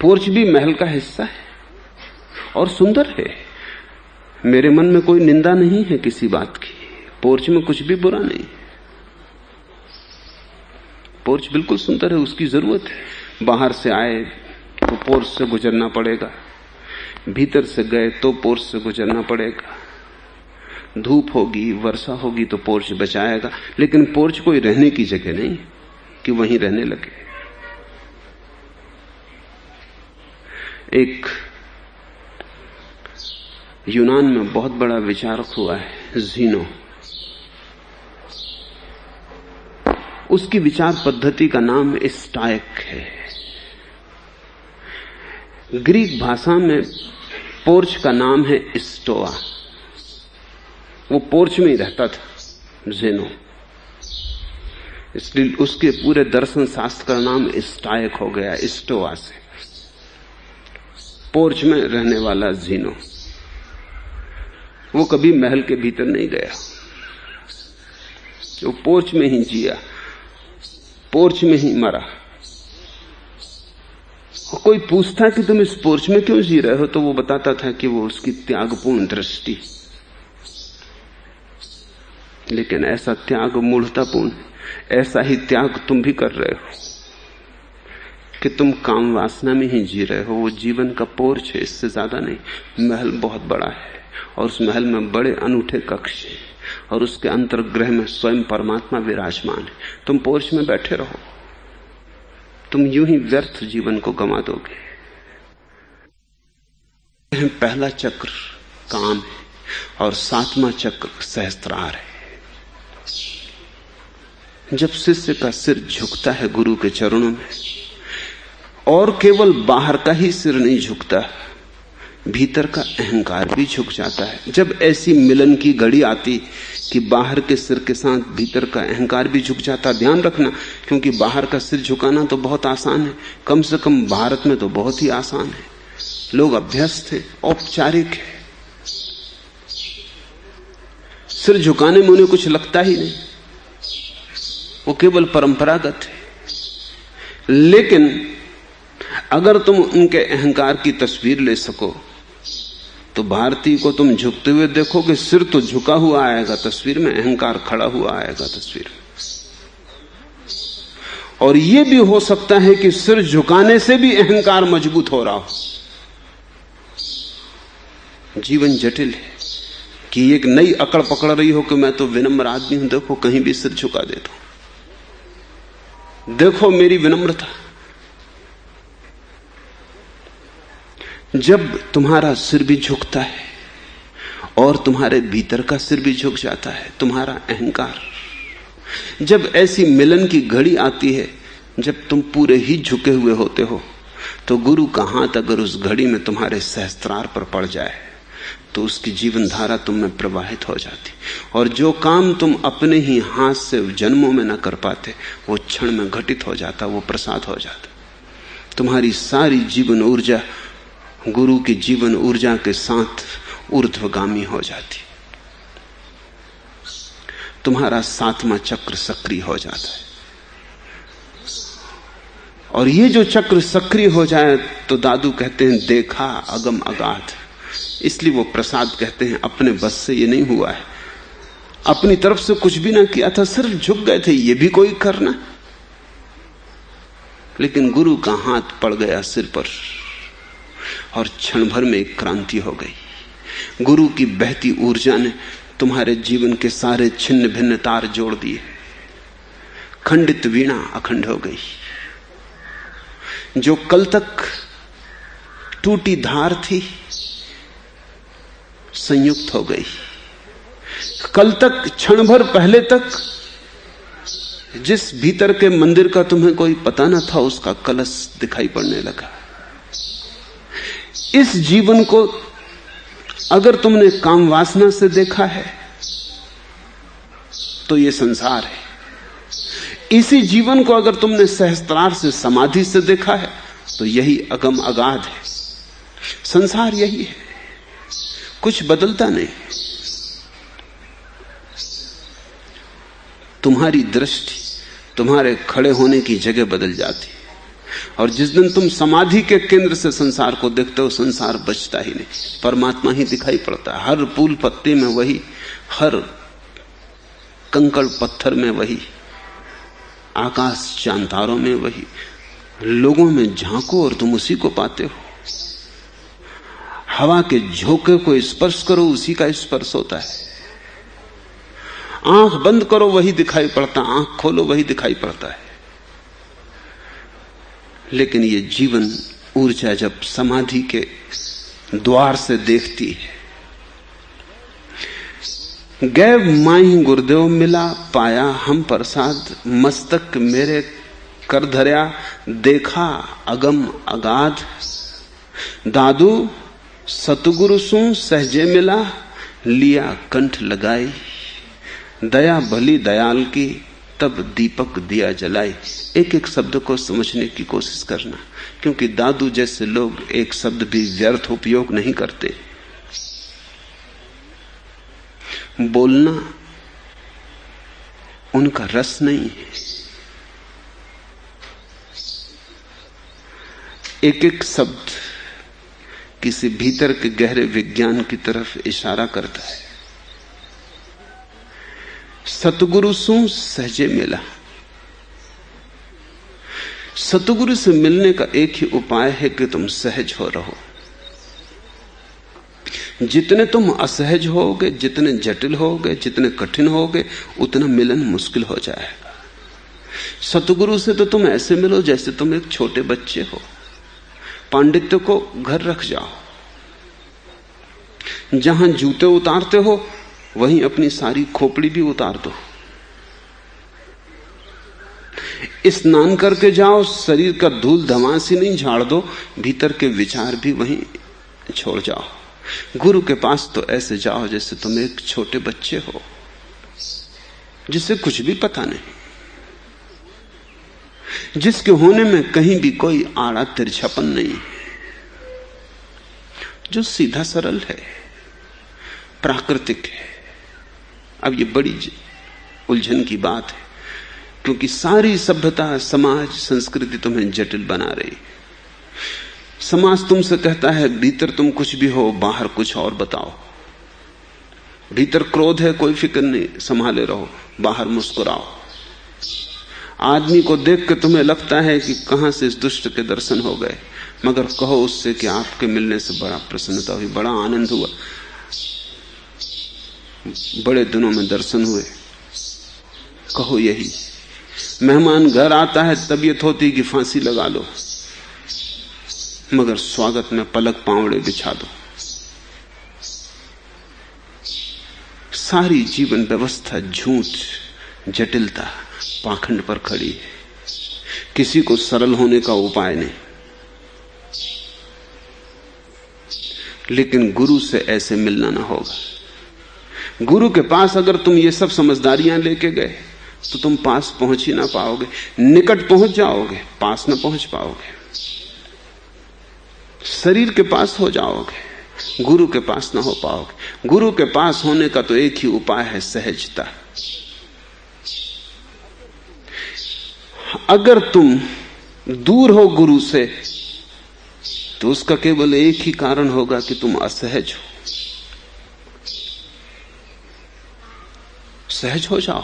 पोर्च भी महल का हिस्सा है और सुंदर है। मेरे मन में कोई निंदा नहीं है किसी बात की। पोर्च में कुछ भी बुरा नहीं। पोर्च बिल्कुल सुंदर है, उसकी जरूरत है। बाहर से आए तो पोर्च से गुजरना पड़ेगा, भीतर से गए तो पोर्च से गुजरना पड़ेगा। धूप होगी, वर्षा होगी तो पोर्च बचाएगा, लेकिन पोर्च कोई रहने की जगह नहीं कि वहीं रहने लगे। एक यूनान में बहुत बड़ा विचारक हुआ है ज़ीनो। उसकी विचार पद्धति का नाम स्टाइक है। ग्रीक भाषा में पोर्च का नाम है स्टोआ। वो पोर्च में ही रहता था ज़ीनो, इसलिए उसके पूरे दर्शन शास्त्र का नाम स्टाइक हो गया, स्टोआ से। पोर्च में रहने वाला ज़ीनो, वो कभी महल के भीतर नहीं गया। वो पोर्च में ही जिया, पोर्च में ही मरा। और कोई पूछता कि तुम इस पोर्च में क्यों जी रहे हो, तो वो बताता था कि वो उसकी त्यागपूर्ण दृष्टि। लेकिन ऐसा त्याग मूढ़तापूर्ण, ऐसा ही त्याग तुम भी कर रहे हो कि तुम काम वासना में ही जी रहे हो। वो जीवन का पोर्च है, इससे ज्यादा नहीं। महल बहुत बड़ा है और उस महल में बड़े अनूठे कक्ष हैं और उसके अंतर्गृह में स्वयं परमात्मा विराजमान है। तुम पोर्च में बैठे रहो, तुम यूं ही व्यर्थ जीवन को गंवा दोगे। पहला चक्र काम है और 7वां चक्र सहस्त्रार है। जब शिष्य का सिर झुकता है गुरु के चरणों में, और केवल बाहर का ही सिर नहीं झुकता, भीतर का अहंकार भी झुक जाता है। जब ऐसी मिलन की घड़ी आती कि बाहर के सिर के साथ भीतर का अहंकार भी झुक जाता, ध्यान रखना, क्योंकि बाहर का सिर झुकाना तो बहुत आसान है, कम से कम भारत में तो बहुत ही आसान है। लोग अभ्यस्त हैं, औपचारिक है, सिर झुकाने में उन्हें कुछ लगता ही नहीं, वो केवल परंपरागत है। लेकिन अगर तुम उनके अहंकार की तस्वीर ले सको तो भारतीय को तुम झुकते हुए देखोगे, सिर तो झुका हुआ आएगा तस्वीर में, अहंकार खड़ा हुआ आएगा तस्वीर में। और यह भी हो सकता है कि सिर झुकाने से भी अहंकार मजबूत हो रहा हो। जीवन जटिल है कि एक नई अकड़ पकड़ रही हो कि मैं तो विनम्र आदमी हूं, देखो कहीं भी सिर झुका देता हूं, देखो मेरी विनम्रता। जब तुम्हारा सिर भी झुकता है और तुम्हारे भीतर का सिर भी झुक जाता है, तुम्हारा अहंकार, जब ऐसी मिलन की घड़ी आती है जब तुम पूरे ही झुके हुए होते हो, तो गुरु का हाथ अगर उस घड़ी में तुम्हारे सहस्त्रार पर पड़ जाए तो उसकी जीवन धारा तुम में प्रवाहित हो जाती, और जो काम तुम अपने ही हाथ से जन्मों में न कर पाते वो क्षण में घटित हो जाता, वो प्रसाद हो जाता। तुम्हारी सारी जीवन ऊर्जा गुरु की जीवन ऊर्जा के साथ ऊर्ध्वगामी हो जाती, तुम्हारा सातवां चक्र सक्रिय हो जाता है। और ये जो चक्र सक्रिय हो जाए तो दादू कहते हैं देखा अगम अगाध, इसलिए वो प्रसाद कहते हैं अपने बस से ये नहीं हुआ है, अपनी तरफ से कुछ भी ना किया था, सिर्फ झुक गए थे, ये भी कोई करना, लेकिन गुरु का हाथ पड़ गया सिर पर और क्षण भर में एक क्रांति हो गई। गुरु की बहती ऊर्जा ने तुम्हारे जीवन के सारे छिन्न भिन्न तार जोड़ दिए, खंडित वीणा अखंड हो गई। जो कल तक टूटी धार थी संयुक्त हो गई। कल तक, क्षण भर पहले तक जिस भीतर के मंदिर का तुम्हें कोई पता न था उसका कलश दिखाई पड़ने लगा। इस जीवन को अगर तुमने काम वासना से देखा है तो यह संसार है। इसी जीवन को अगर तुमने सहस्त्रार से, समाधि से देखा है तो यही अगम अगाध है। संसार यही है, कुछ बदलता नहीं। तुम्हारी दृष्टि तुम्हारे खड़े होने की जगह बदल जाती है, और जिस दिन तुम समाधि के केंद्र से संसार को देखते हो संसार बचता ही नहीं, परमात्मा ही दिखाई पड़ता है। हर फूल पत्ते में वही, हर कंकड़ पत्थर में वही, आकाश चांतारों में वही। लोगों में झांको और तुम उसी को पाते हो। हवा के झोंके को स्पर्श करो, उसी का स्पर्श होता है। आंख बंद करो वही दिखाई पड़ता, आंख खोलो वही दिखाई पड़ता है। लेकिन ये जीवन ऊर्जा जब समाधि के द्वार से देखती है, गैब माही गुरुदेव मिला पाया हम प्रसाद, मस्तक मेरे कर धरया देखा अगम अगाध। दादू सतगुरु सु सहजे मिला लिया कंठ लगाई, दया भली दयाल की तब दीपक दिया जलाई। एक एक शब्द को समझने की कोशिश करना, क्योंकि दादू जैसे लोग एक शब्द भी व्यर्थ उपयोग नहीं करते। बोलना उनका रस नहीं है, एक एक शब्द किसी भीतर के गहरे विज्ञान की तरफ इशारा करता है। सतगुरु सु सहजे मिला। सतगुरु से मिलने का एक ही उपाय है कि तुम सहज हो रहो। जितने तुम असहज होगे, जितने जटिल होगे, जितने कठिन होगे, उतना मिलन मुश्किल हो जाएगा। सतगुरु से तो तुम ऐसे मिलो जैसे तुम एक छोटे बच्चे हो। पांडित्य को घर रख जाओ, जहां जूते उतारते हो वहीं अपनी सारी खोपड़ी भी उतार दो। स्नान करके जाओ, शरीर का धूल धमास ही नहीं झाड़ दो, भीतर के विचार भी वहीं छोड़ जाओ। गुरु के पास तो ऐसे जाओ जैसे तुम एक छोटे बच्चे हो, जिसे कुछ भी पता नहीं, जिसके होने में कहीं भी कोई आड़ा तिरछापन नहीं, जो सीधा सरल है, प्राकृतिक है। अब ये बड़ी उलझन की बात है, क्योंकि सारी सभ्यता, समाज, संस्कृति तुम्हें जटिल बना रही। समाज तुमसे कहता है भीतर तुम कुछ भी हो, बाहर कुछ और बताओ। भीतर क्रोध है, कोई फिक्र नहीं, संभाले रहो, बाहर मुस्कुराओ। आदमी को देख के तुम्हें लगता है कि कहां से इस दुष्ट के दर्शन हो गए, मगर कहो उससे कि आपके मिलने से बड़ा प्रसन्नता हुई, बड़ा आनंद हुआ, बड़े दिनों में दर्शन हुए। कहो यही। मेहमान घर आता है, तबीयत होती कि फांसी लगा लो, मगर स्वागत में पलक पावड़े बिछा दो। सारी जीवन व्यवस्था झूठ, जटिलता, पाखंड पर खड़ी है। किसी को सरल होने का उपाय नहीं। लेकिन गुरु से ऐसे मिलना ना होगा। गुरु के पास अगर तुम ये सब समझदारियां लेके गए तो तुम पास पहुंच ही ना पाओगे। निकट पहुंच जाओगे, पास ना पहुंच पाओगे। शरीर के पास हो जाओगे, गुरु के पास ना हो पाओगे। गुरु के पास होने का तो एक ही उपाय है, सहजता। अगर तुम दूर हो गुरु से तो उसका केवल एक ही कारण होगा कि तुम असहज हो। सहज हो जाओ,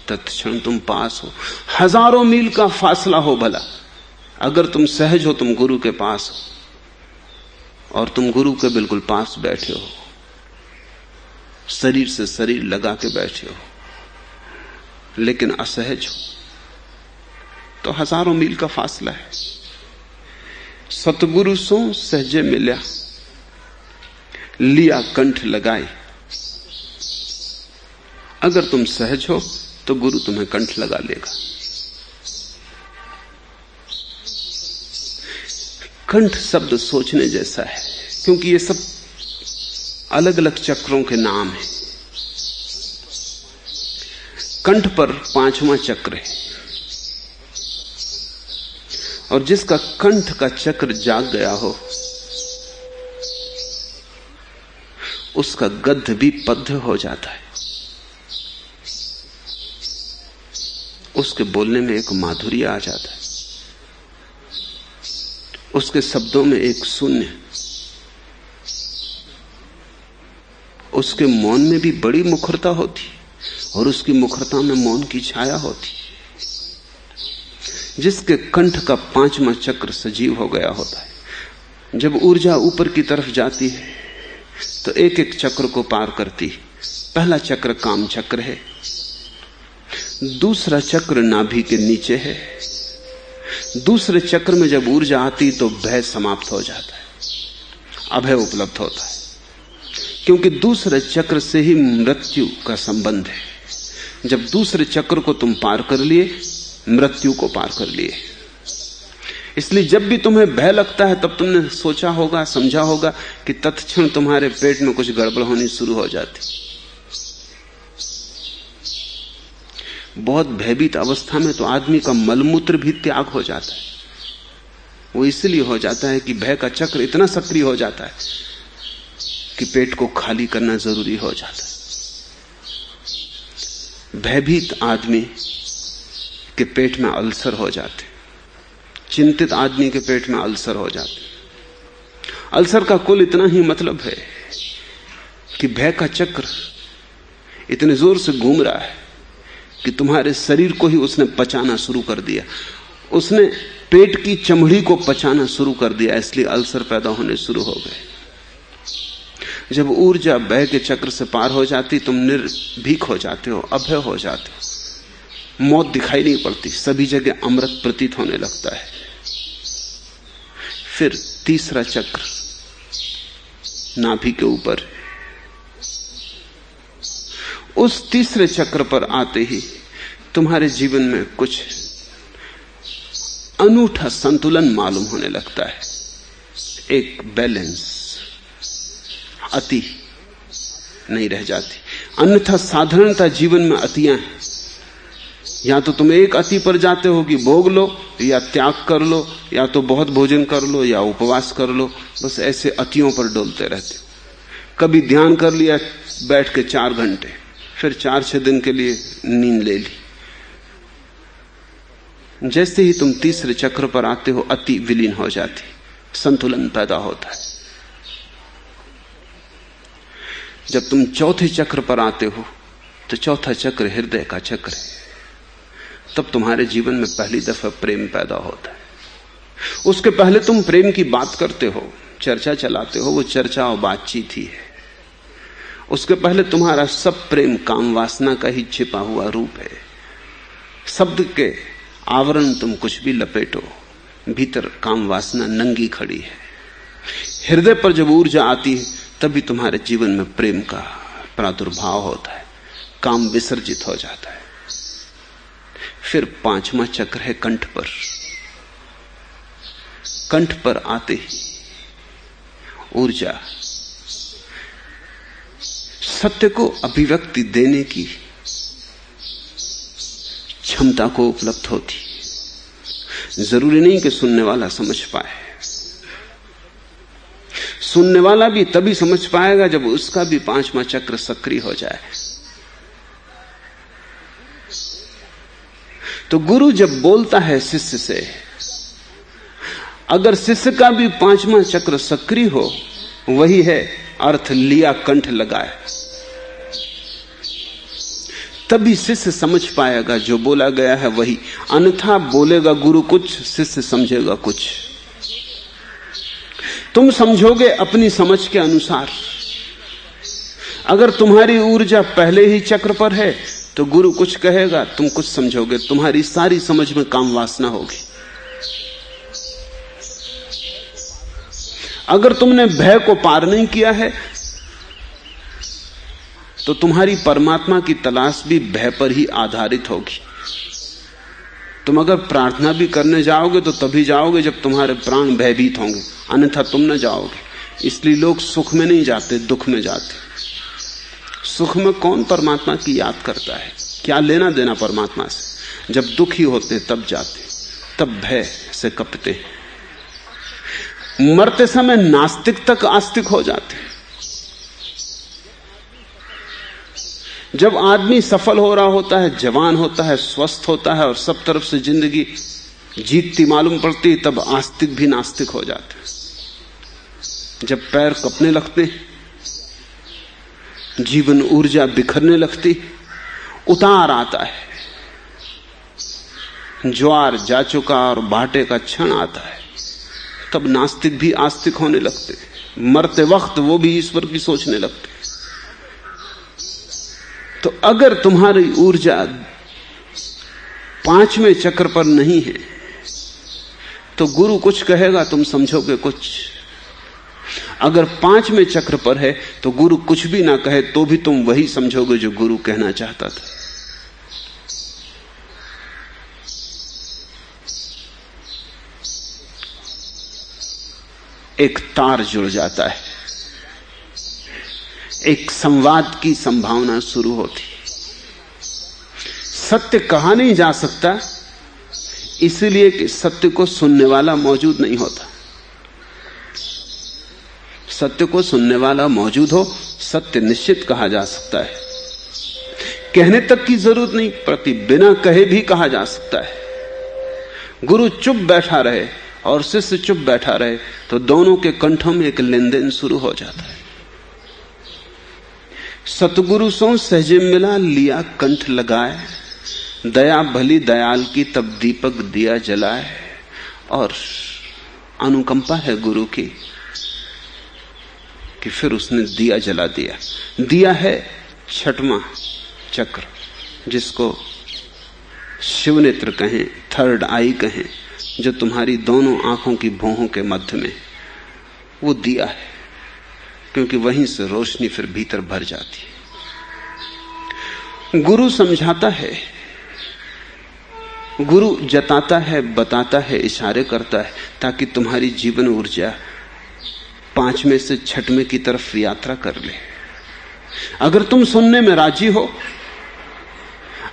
तत्क्षण तुम पास हो। हजारों मील का फासला हो भला, अगर तुम सहज हो तुम गुरु के पास हो, और तुम गुरु के बिल्कुल पास बैठे हो, शरीर से शरीर लगा के बैठे हो, लेकिन असहज हो, तो हजारों मील का फासला है। सतगुरु सो सहजे मिल्या, लिया कंठ लगाई। अगर तुम सहज हो तो गुरु तुम्हें कंठ लगा लेगा। कंठ शब्द सोचने जैसा है, क्योंकि ये सब अलग अलग चक्रों के नाम हैं। कंठ पर 5वां चक्र है, और जिसका कंठ का चक्र जाग गया हो उसका गद्ध भी पद्ध हो जाता है। उसके बोलने में एक माधुर्य आ जाता है, उसके शब्दों में एक शून्य, उसके मौन में भी बड़ी मुखरता होती, और उसकी मुखरता में मौन की छाया होती। जिसके कंठ का 5वां चक्र सजीव हो गया होता है, जब ऊर्जा ऊपर की तरफ जाती है तो एक एक चक्र को पार करती। पहला चक्र काम चक्र है, दूसरा चक्र नाभि के नीचे है। दूसरे चक्र में जब ऊर्जा आती तो भय समाप्त हो जाता है, अभय उपलब्ध होता है, क्योंकि दूसरे चक्र से ही मृत्यु का संबंध है। जब दूसरे चक्र को तुम पार कर लिए, मृत्यु को पार कर लिए। इसलिए जब भी तुम्हें भय लगता है तब तुमने सोचा होगा, समझा होगा कि तत्क्षण तुम्हारे पेट में कुछ गड़बड़ होनी शुरू हो जाती। बहुत भयभीत अवस्था में तो आदमी का मलमूत्र भी त्याग हो जाता है। वो इसलिए हो जाता है कि भय का चक्र इतना सक्रिय हो जाता है कि पेट को खाली करना जरूरी हो जाता है। भयभीत आदमी के पेट में अल्सर हो जाते, चिंतित आदमी के पेट में अल्सर हो जाते। अल्सर का कुल इतना ही मतलब है कि भय का चक्र इतने जोर से घूम रहा है कि तुम्हारे शरीर को ही उसने पचाना शुरू कर दिया। उसने पेट की चमड़ी को पचाना शुरू कर दिया, इसलिए अल्सर पैदा होने शुरू हो गए। जब ऊर्जा भय के चक्र से पार हो जाती, तुम निर्भीक हो जाते हो, अभय हो जाते हो। मौत दिखाई नहीं पड़ती, सभी जगह अमृत प्रतीत होने लगता है। फिर तीसरा चक्र नाभि के ऊपर, उस तीसरे चक्र पर आते ही तुम्हारे जीवन में कुछ अनूठा संतुलन मालूम होने लगता है। एक बैलेंस, अति नहीं रह जाती। अन्यथा साधारणता जीवन में अतियां हैं। या तो तुम एक अति पर जाते हो कि भोग लो, या त्याग कर लो, या तो बहुत भोजन कर लो, या उपवास कर लो। बस ऐसे अतियों पर डोलते रहते हो। कभी ध्यान कर लिया बैठ के 4 घंटे, फिर 4-6 दिन के लिए नींद ले ली। जैसे ही तुम तीसरे चक्र पर आते हो, अति विलीन हो जाती, संतुलन पैदा होता है। जब तुम चौथे चक्र पर आते हो तो चौथा चक्र हृदय का चक्र है। तब तुम्हारे जीवन में पहली दफा प्रेम पैदा होता है। उसके पहले तुम प्रेम की बात करते हो, चर्चा चलाते हो, वो चर्चा और बातचीत ही है। उसके पहले तुम्हारा सब प्रेम काम वासना का ही छिपा हुआ रूप है। शब्द के आवरण तुम कुछ भी लपेटो, भीतर काम वासना नंगी खड़ी है। हृदय पर जब ऊर्जा आती है तभी तुम्हारे जीवन में प्रेम का प्रादुर्भाव होता है, काम विसर्जित हो जाता है। फिर पांचवा चक्र है कंठ पर। कंठ पर आते ही ऊर्जा सत्य को अभिव्यक्ति देने की क्षमता को उपलब्ध होती। जरूरी नहीं कि सुनने वाला समझ पाए, सुनने वाला भी तभी समझ पाएगा जब उसका भी पांचवा चक्र सक्रिय हो जाए। तो गुरु जब बोलता है शिष्य से, अगर शिष्य का भी पांचवा चक्र सक्रिय हो, वही है अर्थ लिया कंठ लगाए, तभी शिष्य समझ पाएगा जो बोला गया है वही। अन्यथा बोलेगा गुरु कुछ, शिष्य समझेगा कुछ। तुम समझोगे अपनी समझ के अनुसार। अगर तुम्हारी ऊर्जा पहले ही चक्र पर है तो गुरु कुछ कहेगा, तुम कुछ समझोगे, तुम्हारी सारी समझ में काम वासना होगी। अगर तुमने भय को पार नहीं किया है तो तुम्हारी परमात्मा की तलाश भी भय पर ही आधारित होगी। तुम अगर प्रार्थना भी करने जाओगे तो तभी जाओगे जब तुम्हारे प्राण भयभीत होंगे, अन्यथा तुम न जाओगे। इसलिए लोग सुख में नहीं जाते, दुख में जाते। सुख में कौन परमात्मा की याद करता है? क्या लेना देना परमात्मा से? जब दुखी होते तब जाते, तब भय से कपते। मरते समय नास्तिक तक आस्तिक हो जाते। जब आदमी सफल हो रहा होता है, जवान होता है, स्वस्थ होता है और सब तरफ से जिंदगी जीतती मालूम पड़ती, तब आस्तिक भी नास्तिक हो जाते। जब पैर कपने लगते, जीवन ऊर्जा बिखरने लगती, उतार आता है, ज्वार जा चुका और बाटे का क्षण आता है, तब नास्तिक भी आस्तिक होने लगते। मरते वक्त वो भी ईश्वर की सोचने लगते। तो अगर तुम्हारी ऊर्जा पांचवें चक्र पर नहीं है तो गुरु कुछ कहेगा, तुम समझोगे कुछ। अगर पांचवें चक्र पर है तो गुरु कुछ भी ना कहे तो भी तुम वही समझोगे जो गुरु कहना चाहता था। एक तार जुड़ जाता है, एक संवाद की संभावना शुरू होती। सत्य कहा नहीं जा सकता इसलिए कि सत्य को सुनने वाला मौजूद नहीं होता। सत्य को सुनने वाला मौजूद हो, सत्य निश्चित कहा जा सकता है। कहने तक की जरूरत नहीं पड़ती, बिना कहे भी कहा जा सकता है। गुरु चुप बैठा रहे और शिष्य चुप बैठा रहे तो दोनों के कंठों में एक लेन देन शुरू हो जाता है। सतगुरु सो सहजे मिला लिया कंठ लगाए, दया भली दयाल की तब दीपक दिया जलाए। और अनुकंपा है गुरु की कि फिर उसने दिया जला दिया। दिया है छठवां चक्र, जिसको शिवनेत्र कहें, थर्ड आई कहें, जो तुम्हारी दोनों आंखों की भौहों के मध्य में, वो दिया है, क्योंकि वहीं से रोशनी फिर भीतर भर जाती है। गुरु समझाता है, गुरु जताता है, बताता है, इशारे करता है, ताकि तुम्हारी जीवन ऊर्जा पांचवें से छठवें की तरफ यात्रा कर ले। अगर तुम सुनने में राजी हो,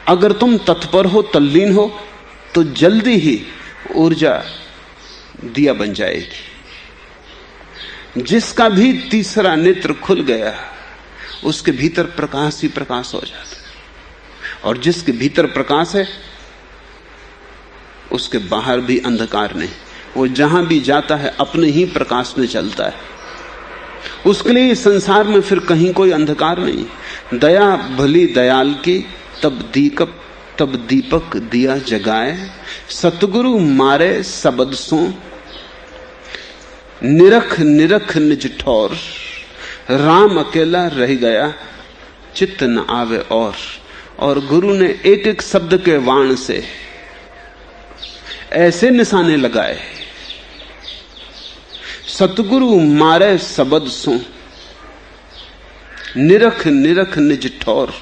अगर तुम तत्पर हो, तल्लीन हो, तो जल्दी ही ऊर्जा दिया बन जाएगी। जिसका भी तीसरा नेत्र खुल गया उसके भीतर प्रकाश ही प्रकाश हो जाता है, और जिसके भीतर प्रकाश है उसके बाहर भी अंधकार नहीं। वो जहां भी जाता है अपने ही प्रकाश में चलता है। उसके लिए संसार में फिर कहीं कोई अंधकार नहीं। दया भली दयाल की तब दीपक दिया जगाए, सतगुरु मारे सबद सो, निरख निरख निज ठौर, राम अकेला रह गया चित्त न आवे और गुरु ने एक एक शब्द के वाण से ऐसे निशाने लगाए, सतगुरु मारे सबद सो, निरख निरख निज ठौर।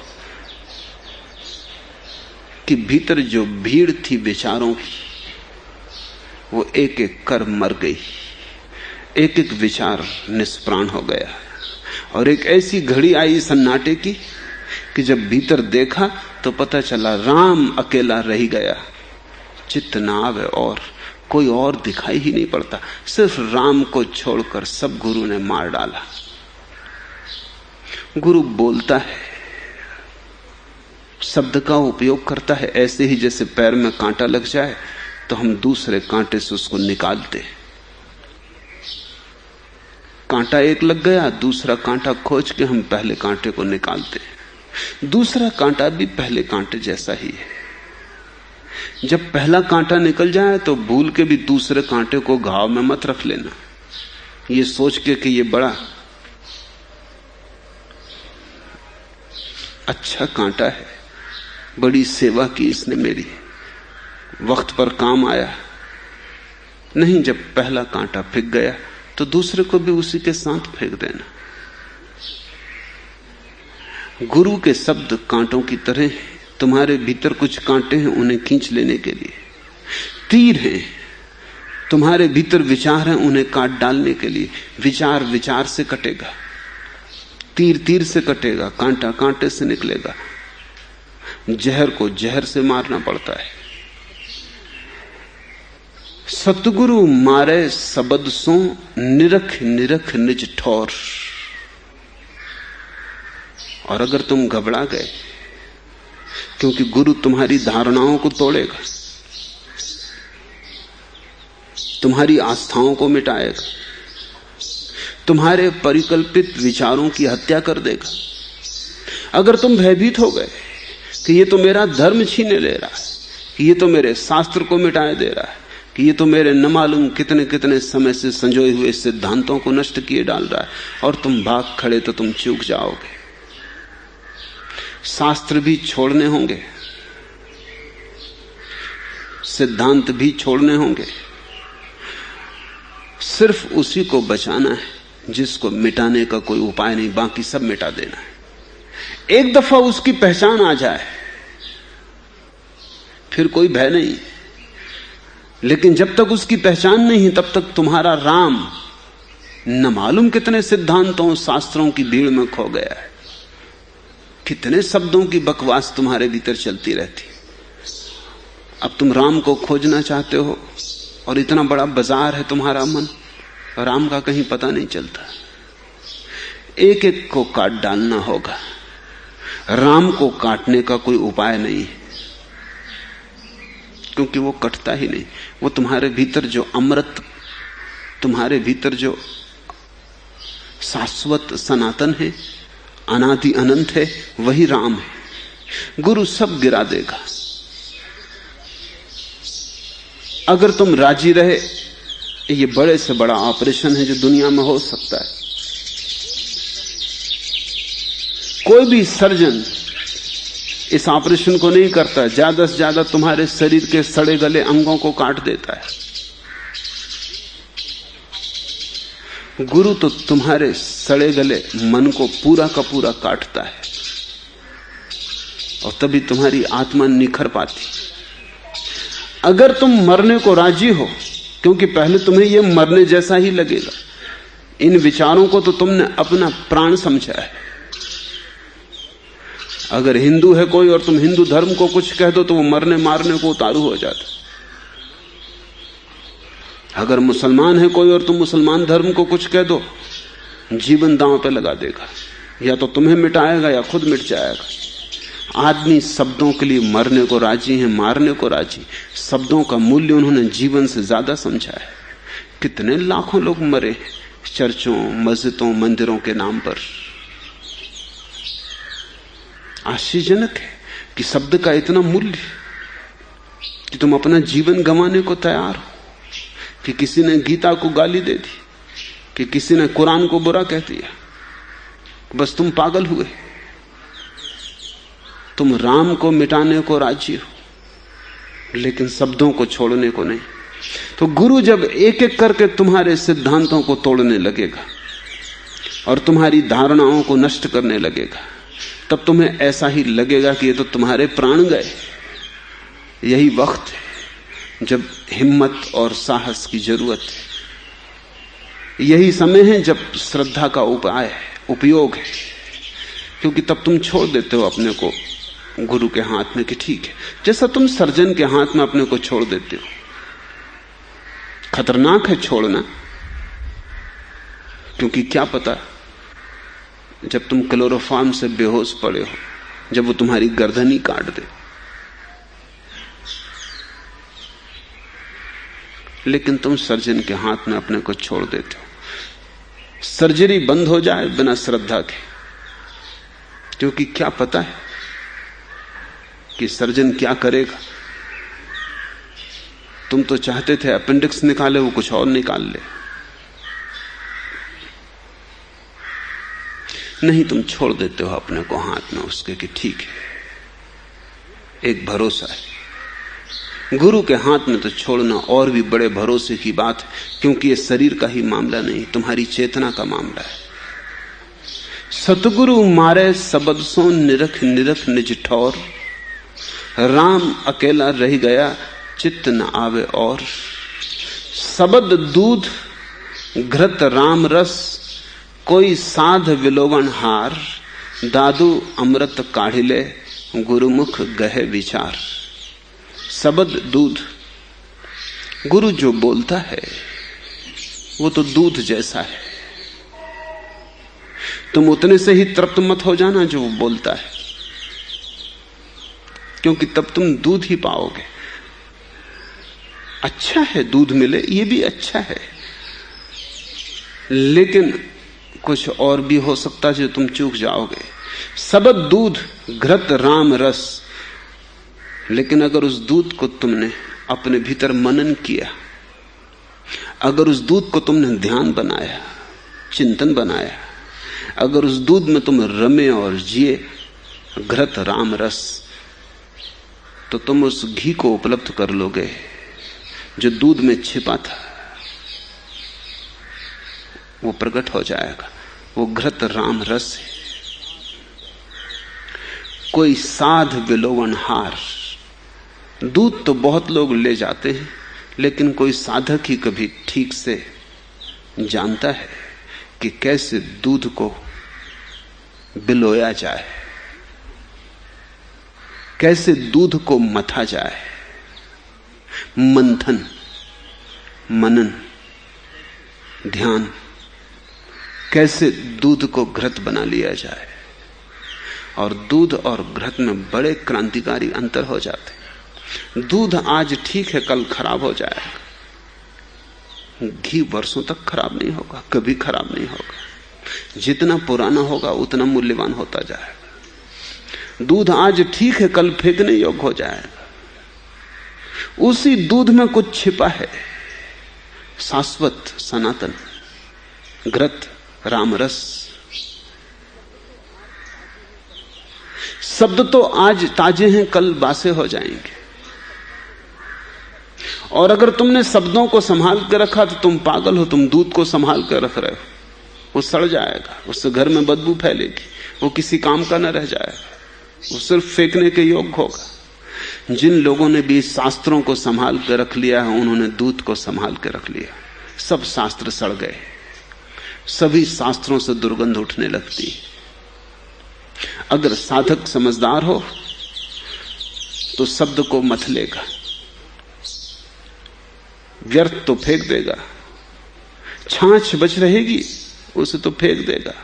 कि भीतर जो भीड़ थी विचारों की, वो एक एक कर मर गई, एक एक विचार निष्प्राण हो गया। और एक ऐसी घड़ी आई सन्नाटे की कि जब भीतर देखा तो पता चला राम अकेला रह गया। चित्त न आवे और कोई और दिखाई ही नहीं पड़ता, सिर्फ राम को छोड़कर सब गुरु ने मार डाला। गुरु बोलता है, शब्द का उपयोग करता है, ऐसे ही जैसे पैर में कांटा लग जाए तो हम दूसरे कांटे से उसको निकालते। कांटा एक लग गया, दूसरा कांटा खोज के हम पहले कांटे को निकालते। दूसरा कांटा भी पहले कांटे जैसा ही है। जब पहला कांटा निकल जाए तो भूल के भी दूसरे कांटे को घाव में मत रख लेना, ये सोच के कि ये बड़ा अच्छा कांटा है, बड़ी सेवा की इसने मेरी, वक्त पर काम आया। नहीं, जब पहला कांटा फेंक गया तो दूसरे को भी उसी के साथ फेंक देना। गुरु के शब्द कांटों की तरह हैं। तुम्हारे भीतर कुछ कांटे हैं, उन्हें खींच लेने के लिए तीर हैं। तुम्हारे भीतर विचार हैं, उन्हें काट डालने के लिए विचार विचार से कटेगा, तीर तीर से कटेगा, कांटा कांटे से निकलेगा। जहर को जहर से मारना पड़ता है। सतगुरु मारे सबद सो, निरख निरख निज ठौर। और अगर तुम घबरा गए, क्योंकि गुरु तुम्हारी धारणाओं को तोड़ेगा, तुम्हारी आस्थाओं को मिटाएगा, तुम्हारे परिकल्पित विचारों की हत्या कर देगा। अगर तुम भयभीत हो गए कि ये तो मेरा धर्म छीने ले रहा है, कि ये तो मेरे शास्त्र को मिटाए दे रहा है, कि ये तो मेरे न मालूम कितने कितने समय से संजोए हुए सिद्धांतों को नष्ट किए डाल रहा है, और तुम भाग खड़े तो तुम चूक जाओगे। शास्त्र भी छोड़ने होंगे, सिद्धांत भी छोड़ने होंगे, सिर्फ उसी को बचाना है जिसको मिटाने का कोई उपाय नहीं, बाकी सब मिटा देना है। एक दफा उसकी पहचान आ जाए फिर कोई भय नहीं, लेकिन जब तक उसकी पहचान नहीं तब तक तुम्हारा राम न मालूम कितने सिद्धांतों शास्त्रों की भीड़ में खो गया है। कितने शब्दों की बकवास तुम्हारे भीतर चलती रहती। अब तुम राम को खोजना चाहते हो और इतना बड़ा बाजार है तुम्हारा मन, राम का कहीं पता नहीं चलता। एक एक को काट डालना होगा, राम को काटने का कोई उपाय नहीं है, क्योंकि वो कटता ही नहीं। वो तुम्हारे भीतर जो अमृत, तुम्हारे भीतर जो शाश्वत सनातन है, अनादि अनंत है, वही राम है। गुरु सब गिरा देगा अगर तुम राजी रहे। ये बड़े से बड़ा ऑपरेशन है जो दुनिया में हो सकता है। कोई भी सर्जन इस ऑपरेशन को नहीं करता, ज्यादा से ज्यादा तुम्हारे शरीर के सड़े गले अंगों को काट देता है। गुरु तो तुम्हारे सड़े गले मन को पूरा का पूरा काटता है, और तभी तुम्हारी आत्मा निखर पाती। अगर तुम मरने को राजी हो, क्योंकि पहले तुम्हें यह मरने जैसा ही लगेगा, इन विचारों को तो तुमने अपना प्राण समझा है। अगर हिंदू है कोई और तुम हिंदू धर्म को कुछ कह दो तो वो मरने मारने को उतारू हो जाता। अगर मुसलमान है कोई और तुम मुसलमान धर्म को कुछ कह दो, जीवन दांव पे लगा देगा, या तो तुम्हें मिटाएगा या खुद मिट जाएगा। आदमी शब्दों के लिए मरने को राजी है, मारने को राजी। शब्दों का मूल्य उन्होंने जीवन से ज्यादा समझा है। कितने लाखों लोग मरे चर्चों, मस्जिदों, मंदिरों के नाम पर। आश्चर्यजनक है कि शब्द का इतना मूल्य कि तुम अपना जीवन गंवाने को तैयार हो। कि किसी ने गीता को गाली दे दी, कि किसी ने कुरान को बुरा कह दिया, बस तुम पागल हुए। तुम राम को मिटाने को राजी हो, लेकिन शब्दों को छोड़ने को नहीं। तो गुरु जब एक एक करके तुम्हारे सिद्धांतों को तोड़ने लगेगा और तुम्हारी धारणाओं को नष्ट करने लगेगा, तब तुम्हें ऐसा ही लगेगा कि ये तो तुम्हारे प्राण गए। यही वक्त है जब हिम्मत और साहस की जरूरत है। यही समय है जब श्रद्धा का उपयोग है, क्योंकि तब तुम छोड़ देते हो अपने को गुरु के हाथ में कि ठीक है, जैसा तुम सर्जन के हाथ में अपने को छोड़ देते हो। खतरनाक है छोड़ना, क्योंकि क्या पता जब तुम क्लोरोफॉर्म से बेहोश पड़े हो, जब वो तुम्हारी गर्दन ही काट दे। लेकिन तुम सर्जन के हाथ में अपने को छोड़ देते हो। सर्जरी बंद हो जाए बिना श्रद्धा के, क्योंकि क्या पता है कि सर्जन क्या करेगा। तुम तो चाहते थे अपेंडिक्स निकाले, वो कुछ और निकाल ले। नहीं, तुम छोड़ देते हो अपने को हाथ में उसके कि ठीक है। एक भरोसा है। गुरु के हाथ में तो छोड़ना और भी बड़े भरोसे की बात है, क्योंकि ये शरीर का ही मामला नहीं, तुम्हारी चेतना का मामला है। सतगुरु मारे सबद सो निरख निरख निज ठौर, राम अकेला रह गया चित्त न आवे और। सबद दूध घृत राम रस, कोई साध विलोवन हार, दादू अमृत काढ़िले गुरुमुख गहे विचार। सबद दूध, गुरु जो बोलता है वो तो दूध जैसा है। तुम उतने से ही तृप्त मत हो जाना जो वो बोलता है, क्योंकि तब तुम दूध ही पाओगे। अच्छा है दूध मिले, ये भी अच्छा है, लेकिन कुछ और भी हो सकता है जो तुम चूक जाओगे। सबद दूध घृत राम रस, लेकिन अगर उस दूध को तुमने अपने भीतर मनन किया, अगर उस दूध को तुमने ध्यान बनाया, चिंतन बनाया, अगर उस दूध में तुम रमे और जिए घृत राम रस, तो तुम उस घी को उपलब्ध कर लोगे जो दूध में छिपा था। वो प्रकट हो जाएगा। वो घृत राम रस है। कोई साध विलोवन हार, दूध तो बहुत लोग ले जाते हैं, लेकिन कोई साधक ही कभी ठीक से जानता है कि कैसे दूध को बिलोया जाए, कैसे दूध को मथा जाए। मंथन, मनन, ध्यान, कैसे दूध को घृत बना लिया जाए। और दूध और घृत में बड़े क्रांतिकारी अंतर हो जाते। दूध आज ठीक है, कल खराब हो जाएगा। घी वर्षों तक खराब नहीं होगा, कभी खराब नहीं होगा। जितना पुराना होगा उतना मूल्यवान होता जाएगा। दूध आज ठीक है, कल फेंकने योग्य हो जाएगा। उसी दूध में कुछ छिपा है, शाश्वत, सनातन, घृत रामरस। शब्द तो आज ताजे हैं, कल बासे हो जाएंगे। और अगर तुमने शब्दों को संभाल कर रखा तो तुम पागल हो। तुम दूध को संभाल कर रख रहे हो, वो सड़ जाएगा, उससे घर में बदबू फैलेगी, वो किसी काम का न रह जाएगा, वो सिर्फ फेंकने के योग्य होगा। जिन लोगों ने भी शास्त्रों को संभाल कर रख लिया है, उन्होंने दूध को संभाल कर रख लिया। सब शास्त्र सड़ गए, सभी शास्त्रों से दुर्गंध उठने लगती है। अगर साधक समझदार हो तो शब्द को मथ लेगा, व्यर्थ तो फेंक देगा, छाछ बच रहेगी उसे तो फेंक देगा,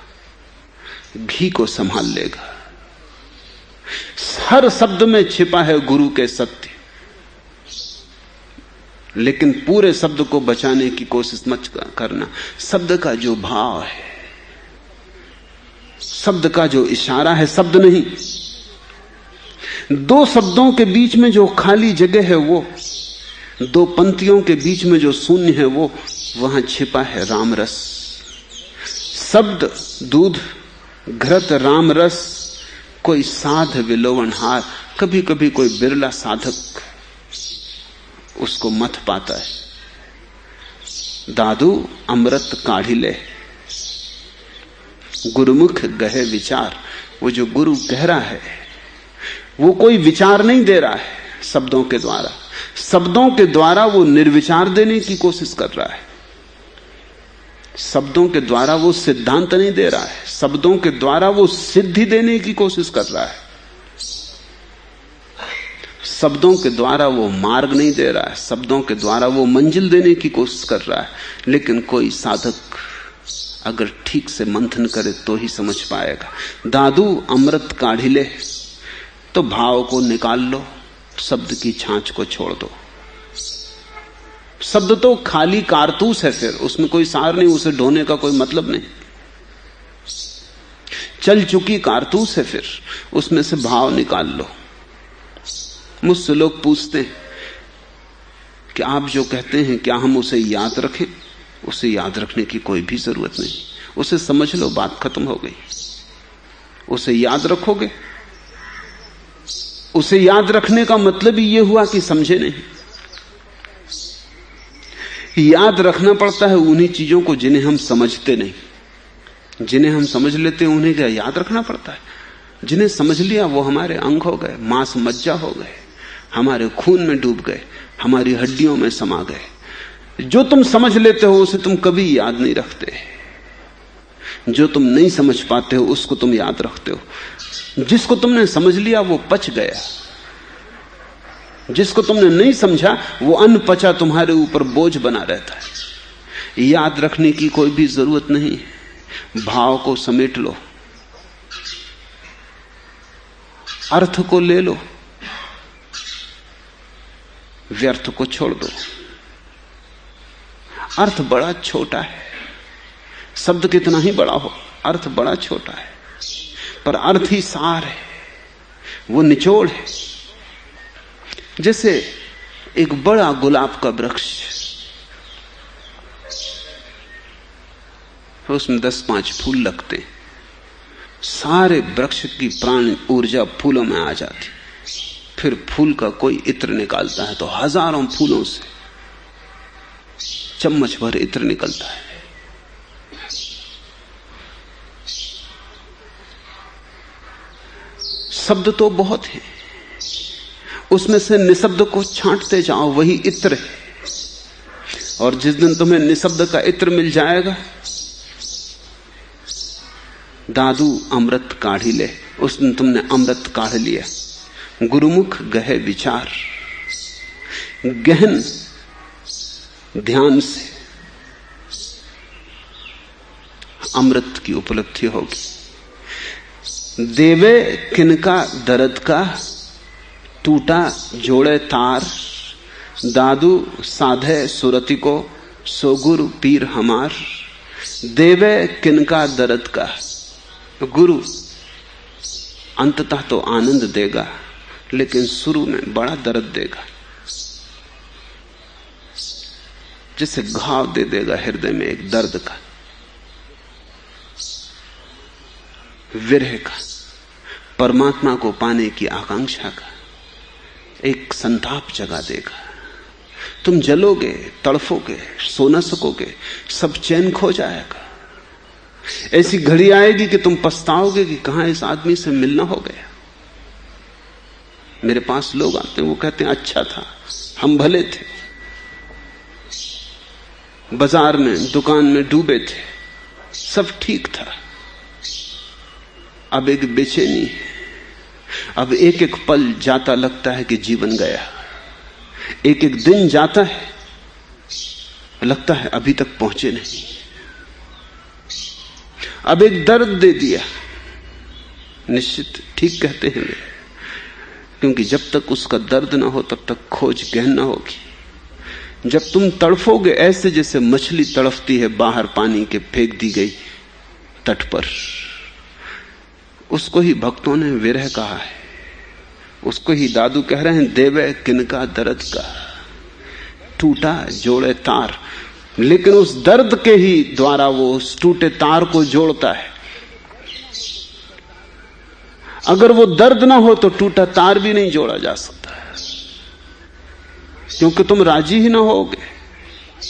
घी को संभाल लेगा। हर शब्द में छिपा है गुरु के सत्य, लेकिन पूरे शब्द को बचाने की कोशिश मत करना। शब्द का जो भाव है, शब्द का जो इशारा है, शब्द नहीं। दो शब्दों के बीच में जो खाली जगह है, वो दो पंक्तियों के बीच में जो शून्य है, वो वहां छिपा है राम रस। शब्द दूध घृत राम रस, कोई साध विलोवन हार। कभी कभी कोई बिरला साधक उसको मथ पाता है, दादू अमृत काढ़िले, गुरुमुख गहे विचार। वो जो गुरु कह रहा है वो कोई विचार नहीं दे रहा है शब्दों के द्वारा। शब्दों के द्वारा वो निर्विचार देने की कोशिश कर रहा है। शब्दों के द्वारा वो सिद्धांत नहीं दे रहा है, शब्दों के द्वारा वो सिद्धि देने की कोशिश कर रहा है। शब्दों के द्वारा वो मार्ग नहीं दे रहा है, शब्दों के द्वारा वो मंजिल देने की कोशिश कर रहा है। लेकिन कोई साधक अगर ठीक से मंथन करे तो ही समझ पाएगा। दादू अमृत काढ़िले, तो भाव को निकाल लो, शब्द की छाछ को छोड़ दो। शब्द तो खाली कारतूस है, फिर उसमें कोई सार नहीं, उसे ढोने का कोई मतलब नहीं। चल चुकी कारतूस है, फिर उसमें से भाव निकाल लो। मुझसे लोग पूछते हैं कि आप जो कहते हैं क्या हम उसे याद रखें? उसे याद रखने की कोई भी जरूरत नहीं, उसे समझ लो, बात खत्म हो गई। उसे याद रखोगे, उसे याद रखने का मतलब ही यह हुआ कि समझे नहीं। याद रखना पड़ता है उन्हीं चीजों को जिन्हें हम समझते नहीं। जिन्हें हम समझ लेते हैं उन्हें क्या याद रखना पड़ता है? जिन्हें समझ लिया वो हमारे अंग हो गए, मांस मज्जा हो गए, हमारे खून में डूब गए, हमारी हड्डियों में समा गए। जो तुम समझ लेते हो उसे तुम कभी याद नहीं रखते, जो तुम नहीं समझ पाते हो उसको तुम याद रखते हो। जिसको तुमने समझ लिया वो पच गया, जिसको तुमने नहीं समझा वो अनपचा तुम्हारे ऊपर बोझ बना रहता है। याद रखने की कोई भी जरूरत नहीं, भाव को समेट लो, अर्थ को ले लो, व्यर्थ को छोड़ दो। अर्थ बड़ा छोटा है, शब्द कितना ही बड़ा हो, अर्थ बड़ा छोटा है, पर अर्थ ही सार है, वो निचोड़ है। जैसे एक बड़ा गुलाब का वृक्ष, उसमें 10-5 फूल लगते, सारे वृक्ष की प्राण ऊर्जा फूलों में आ जाती। फिर फूल का कोई इत्र निकालता है तो हजारों फूलों से चम्मच भर इत्र निकलता है। शब्द तो बहुत है, उसमें से निशब्द को छांटते जाओ, वही इत्र है। और जिस दिन तुम्हें निशब्द का इत्र मिल जाएगा, दादू अमृत काढ़ी ले, उस दिन तुमने अमृत काढ़ लिया। गुरुमुख गहे विचार, गहन ध्यान से अमृत की उपलब्धि होगी। देवे किनका दर्द का, टूटा जोड़े तार, दादू साधे सुरति को, सो गुरु पीर हमार। देवे किनका दर्द का, गुरु अंततः तो आनंद देगा, लेकिन शुरू में बड़ा दर्द देगा। जैसे घाव दे देगा हृदय में एक दर्द का, विरह का, परमात्मा को पाने की आकांक्षा का एक संताप जगा देगा। तुम जलोगे, तड़फोगे, सो न सकोगे, सब चैन खो जाएगा। ऐसी घड़ी आएगी कि तुम पछताओगे कि कहां इस आदमी से मिलना हो गया। मेरे पास लोग आते हैं, वो कहते हैं अच्छा था, हम भले थे, बाजार में दुकान में डूबे थे, सब ठीक था, अब एक बेचैनी है, अब एक एक पल जाता लगता है कि जीवन गया, एक एक दिन जाता है लगता है अभी तक पहुंचे नहीं। अब एक दर्द दे दिया, निश्चित ठीक कहते हैं वे, क्योंकि जब तक उसका दर्द ना हो तब तक खोज गहन ना होगी। जब तुम तड़फोगे ऐसे जैसे मछली तड़फती है बाहर पानी के फेंक दी गई तट पर, उसको ही भक्तों ने विरह कहा है, उसको ही दादू कह रहे हैं देवे किनका दर्द का, टूटा जोड़े तार। लेकिन उस दर्द के ही द्वारा वो उस टूटे तार को जोड़ता है। अगर वो दर्द ना हो तो टूटा तार भी नहीं जोड़ा जा सकता, क्योंकि तुम राजी ही ना होगे।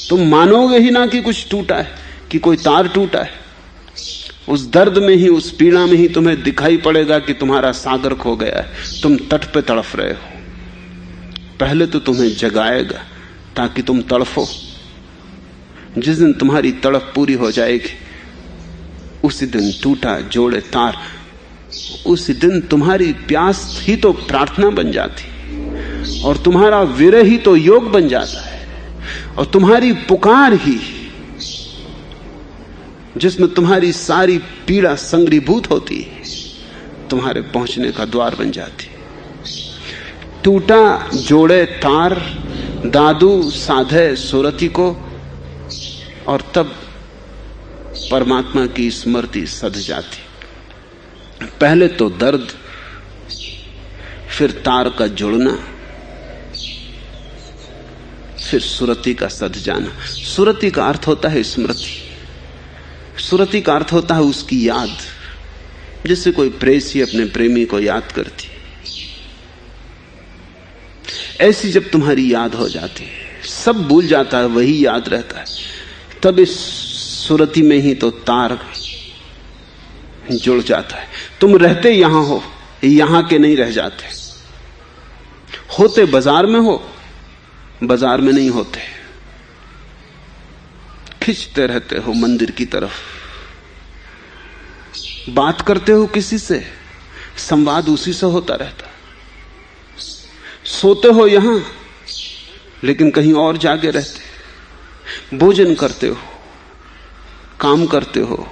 तुम मानोगे ही ना कि कुछ टूटा है, कि कोई तार टूटा है। उस दर्द में ही, उस पीड़ा में ही तुम्हें दिखाई पड़ेगा कि तुम्हारा सागर खो गया है, तुम तट पे तड़फ रहे हो। पहले तो तुम्हें जगाएगा ताकि तुम तड़फो। जिस दिन तुम्हारी तड़फ पूरी हो जाएगी, उसी दिन टूटा जोड़े तार, उसी दिन तुम्हारी प्यास ही तो प्रार्थना बन जाती, और तुम्हारा विरह ही तो योग बन जाता है, और तुम्हारी पुकार ही, जिसमें तुम्हारी सारी पीड़ा संग्रीभूत होती है, तुम्हारे पहुंचने का द्वार बन जाती। टूटा जोड़े तार, दादू साधे सुरति को, और तब परमात्मा की स्मृति सध जाती। पहले तो दर्द, फिर तार का जुड़ना, फिर सुरति का सध जाना। सुरति का अर्थ होता है स्मृति, सुरति का अर्थ होता है उसकी याद, जैसे कोई प्रेसी अपने प्रेमी को याद करती। ऐसी जब तुम्हारी याद हो जाती है, सब भूल जाता है, वही याद रहता है, तब इस सुरति में ही तो तार जुड़ जाता है। तुम रहते यहां हो, यहां के नहीं रह जाते। होते बाजार में हो, बाजार में नहीं होते। खिंचते रहते हो मंदिर की तरफ, बात करते हो किसी से, संवाद उसी से होता रहता। सोते हो यहां, लेकिन कहीं और जागे रहते। भोजन करते हो, काम करते हो,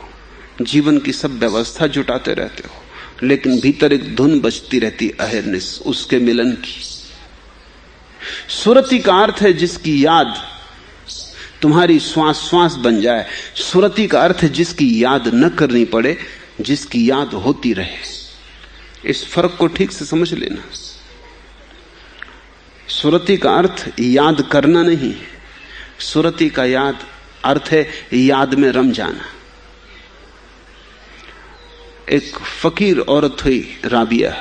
जीवन की सब व्यवस्था जुटाते रहते हो, लेकिन भीतर एक धुन बजती रहती, अहिर्निश, उसके मिलन की। सुरति का अर्थ है जिसकी याद तुम्हारी श्वास श्वास बन जाए। सुरति का अर्थ है जिसकी याद न करनी पड़े, जिसकी याद होती रहे। इस फर्क को ठीक से समझ लेना। सुरति का अर्थ याद करना नहीं, सुरति का याद अर्थ है याद में रम जाना। एक फकीर औरत हुई राबिया,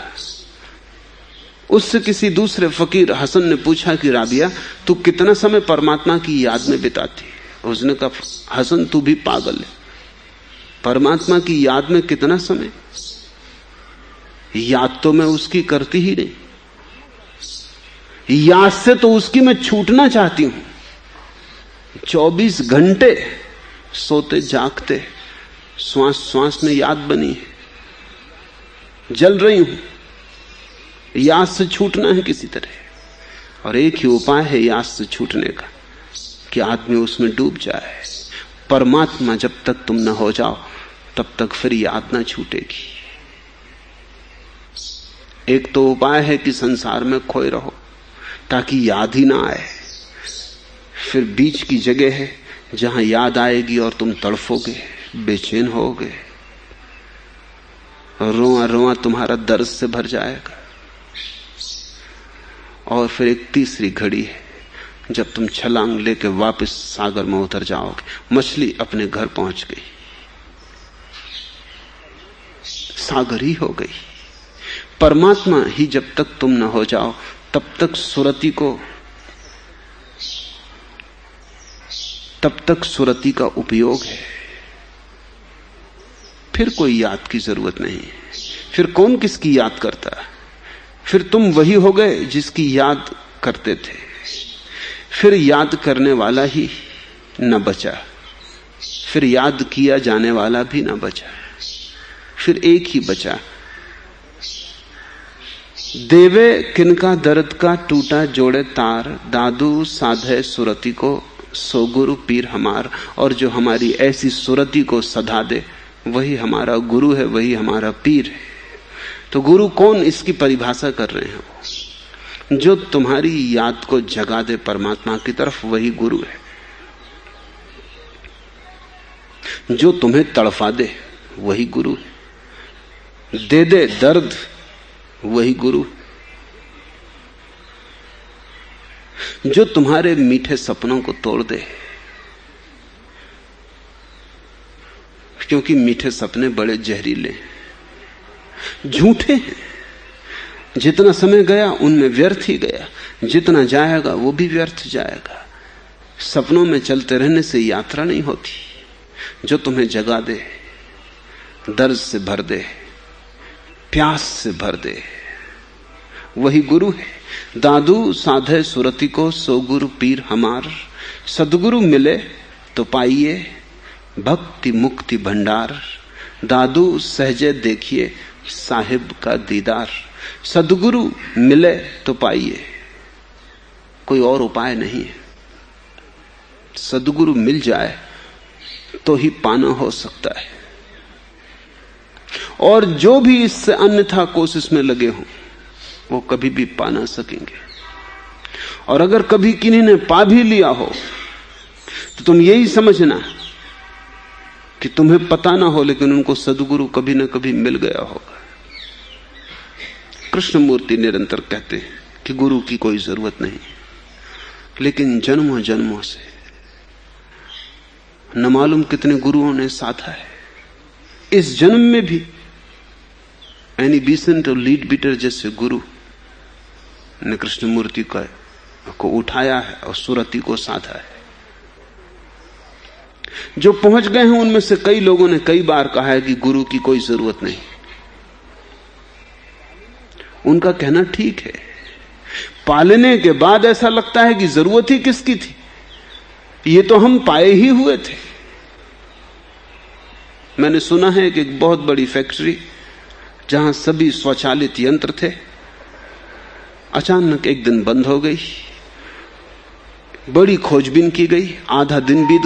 उससे किसी दूसरे फकीर हसन ने पूछा कि राबिया, तू कितना समय परमात्मा की याद में बिताती? उसने कहा, हसन तू भी पागल है, परमात्मा की याद में कितना समय? याद तो मैं उसकी करती ही नहीं, याद से तो उसकी मैं छूटना चाहती हूं। 24 घंटे सोते जागते श्वास श्वास में याद बनी है, जल रही हूं, याद से छूटना है किसी तरह। और एक ही उपाय है याद से छूटने का, कि आदमी उसमें डूब जाए। परमात्मा जब तक तुम न हो जाओ तब तक फिर याद ना छूटेगी। एक तो उपाय है कि संसार में खोए रहो ताकि याद ही ना आए। फिर बीच की जगह है जहां याद आएगी और तुम तड़फोगे, बेचैन होगे, रोआ रोआ तुम्हारा दर्द से भर जाएगा। और फिर एक तीसरी घड़ी है जब तुम छलांग लेके वापस सागर में उतर जाओगे। मछली अपने घर पहुंच गई, सागर ही हो गई। परमात्मा ही जब तक तुम न हो जाओ तब तक सुरति का उपयोग है। फिर कोई याद की जरूरत नहीं। फिर कौन किसकी याद करता है? फिर तुम वही हो गए जिसकी याद करते थे। फिर याद करने वाला ही न बचा, फिर याद किया जाने वाला भी न बचा, फिर एक ही बचा। देवे किनका दर्द का टूटा जोड़े तार, दादू साधे सुरति को सो गुरु पीर हमार। और जो हमारी ऐसी सुरति को सधा दे वही हमारा गुरु है, वही हमारा पीर है। तो गुरु कौन, इसकी परिभाषा कर रहे हैं वो। जो तुम्हारी याद को जगा दे परमात्मा की तरफ, वही गुरु है। जो तुम्हें तड़फा दे वही गुरु है। दे दे दर्द, वही गुरु। जो तुम्हारे मीठे सपनों को तोड़ दे, क्योंकि मीठे सपने बड़े जहरीले हैं, झूठे हैं। जितना समय गया उनमें व्यर्थ ही गया, जितना जाएगा वो भी व्यर्थ जाएगा। सपनों में चलते रहने से यात्रा नहीं होती। जो तुम्हें जगा दे, दर्द से भर दे, प्यास से भर दे, वही गुरु है। दादू साधे सुरति को सो गुरु पीर हमार, सदगुरु मिले तो पाइए भक्ति मुक्ति भंडार। दादू सहजे देखिए साहिब का दीदार, सदगुरु मिले तो पाइए, कोई और उपाय नहीं है। सदगुरु मिल जाए तो ही पाना हो सकता है। और जो भी इससे अन्यथा कोशिश में लगे हों वो कभी भी पा ना सकेंगे। और अगर कभी किन्हीं ने पा भी लिया हो तो तुम यही समझना कि तुम्हें पता ना हो, लेकिन उनको सदगुरु कभी ना कभी मिल गया होगा। कृष्णमूर्ति निरंतर कहते हैं कि गुरु की कोई जरूरत नहीं, लेकिन जन्मों जन्मों से न मालूम कितने गुरुओं ने साधा है। इस जन्म में भी एनी बीसेंट और लीड बीटर जैसे गुरु ने कृष्णमूर्ति को उठाया है और सुरति को साधा है। जो पहुंच गए हैं उनमें से कई लोगों ने कई बार कहा है कि गुरु की कोई जरूरत नहीं। उनका कहना ठीक है। पालने के बाद ऐसा लगता है कि जरूरत ही किसकी थी, ये तो हम पाए ही हुए थे। मैंने सुना है कि एक बहुत बड़ी फैक्ट्री जहां सभी स्वचालित यंत्र थे, अचानक एक दिन बंद हो गई। बड़ी खोजबीन की गई, आधा दिन बीत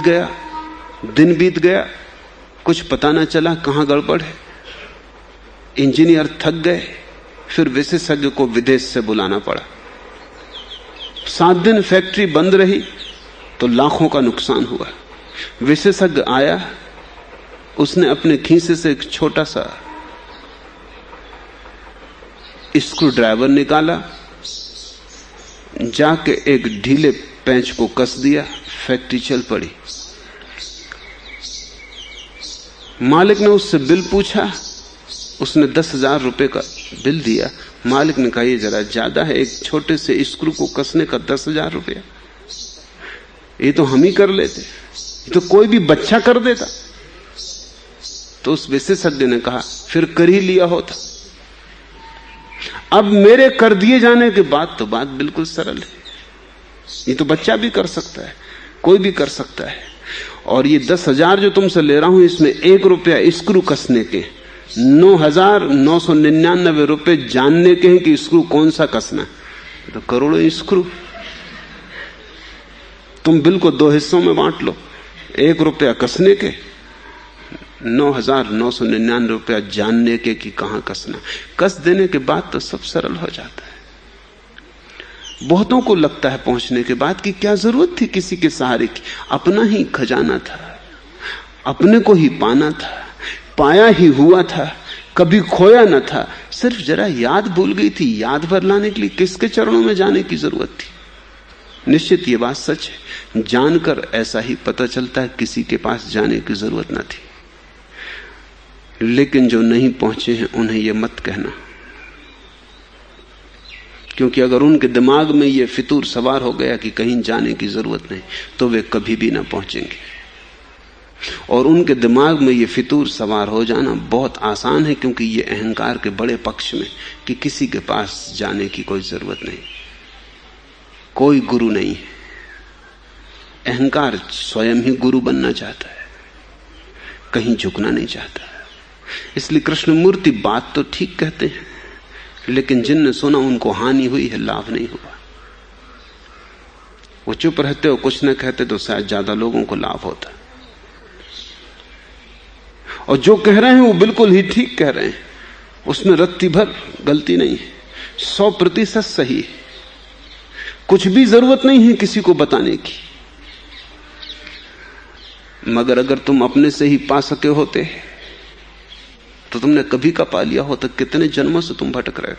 गया, कुछ पता ना चला कहां गड़बड़ है। इंजीनियर थक गए, फिर विशेषज्ञ को विदेश से बुलाना पड़ा। 7 दिन फैक्ट्री बंद रही तो लाखों का नुकसान हुआ। विशेषज्ञ आया, उसने अपने खीसे से एक छोटा सा स्क्रू ड्राइवर निकाला, जाके एक ढीले पेंच को कस दिया, फैक्ट्री चल पड़ी। मालिक ने उससे बिल पूछा, उसने 10,000 रुपए का बिल दिया। मालिक ने कहा, ये जरा ज्यादा है, एक छोटे से स्क्रू को कसने का 10,000 रुपया, ये तो हम ही कर लेते, ये तो कोई भी बच्चा कर देता। तो उस विशेषज्ञ ने कहा, फिर कर ही लिया होता। अब मेरे कर दिए जाने के बाद तो बात बिल्कुल सरल है, ये तो बच्चा भी कर सकता है, कोई भी कर सकता है। और ये 10,000 जो तुमसे ले रहा हूं, इसमें 1 रुपया स्क्रू कसने के, 9,999 रुपए जानने के हैं कि स्क्रू कौन सा कसना है। तो करोड़ों स्क्रू, तुम बिल को 2 हिस्सों में बांट लो, 1 रुपया कसने के, 9,999 रुपया जानने के कि कहां कसना। कस देने के बाद तो सब सरल हो जाता है। बहुतों को लगता है पहुंचने के बाद कि क्या जरूरत थी किसी के सहारे की, अपना ही खजाना था, अपने को ही पाना था, पाया ही हुआ था, कभी खोया न था। सिर्फ जरा याद भूल गई थी, याद भर लाने के लिए किसके चरणों में जाने की जरूरत थी। निश्चित ये बात सच है, जानकर ऐसा ही पता चलता है किसी के पास जाने की जरूरत न थी। लेकिन जो नहीं पहुंचे हैं उन्हें यह मत कहना, क्योंकि अगर उनके दिमाग में यह फितूर सवार हो गया कि कहीं जाने की जरूरत नहीं, तो वे कभी भी ना पहुंचेंगे। और उनके दिमाग में यह फितूर सवार हो जाना बहुत आसान है, क्योंकि यह अहंकार के बड़े पक्ष में कि किसी के पास जाने की कोई जरूरत नहीं, कोई गुरु नहीं है। अहंकार स्वयं ही गुरु बनना चाहता है, कहीं झुकना नहीं चाहता। इसलिए कृष्णमूर्ति बात तो ठीक कहते हैं, लेकिन जिनने सुना उनको हानि हुई है, लाभ नहीं हुआ। वो चुप रहते हो, कुछ न कहते तो शायद ज्यादा लोगों को लाभ होता। और जो कह रहे हैं वो बिल्कुल ही ठीक कह रहे हैं, उसमें रत्ती भर गलती नहीं है, 100% सही है। कुछ भी जरूरत नहीं है किसी को बताने की। मगर अगर तुम अपने से ही पा सके होते तो तुमने कभी का पा लिया होता। कितने जन्मों से तुम भटक रहे हो।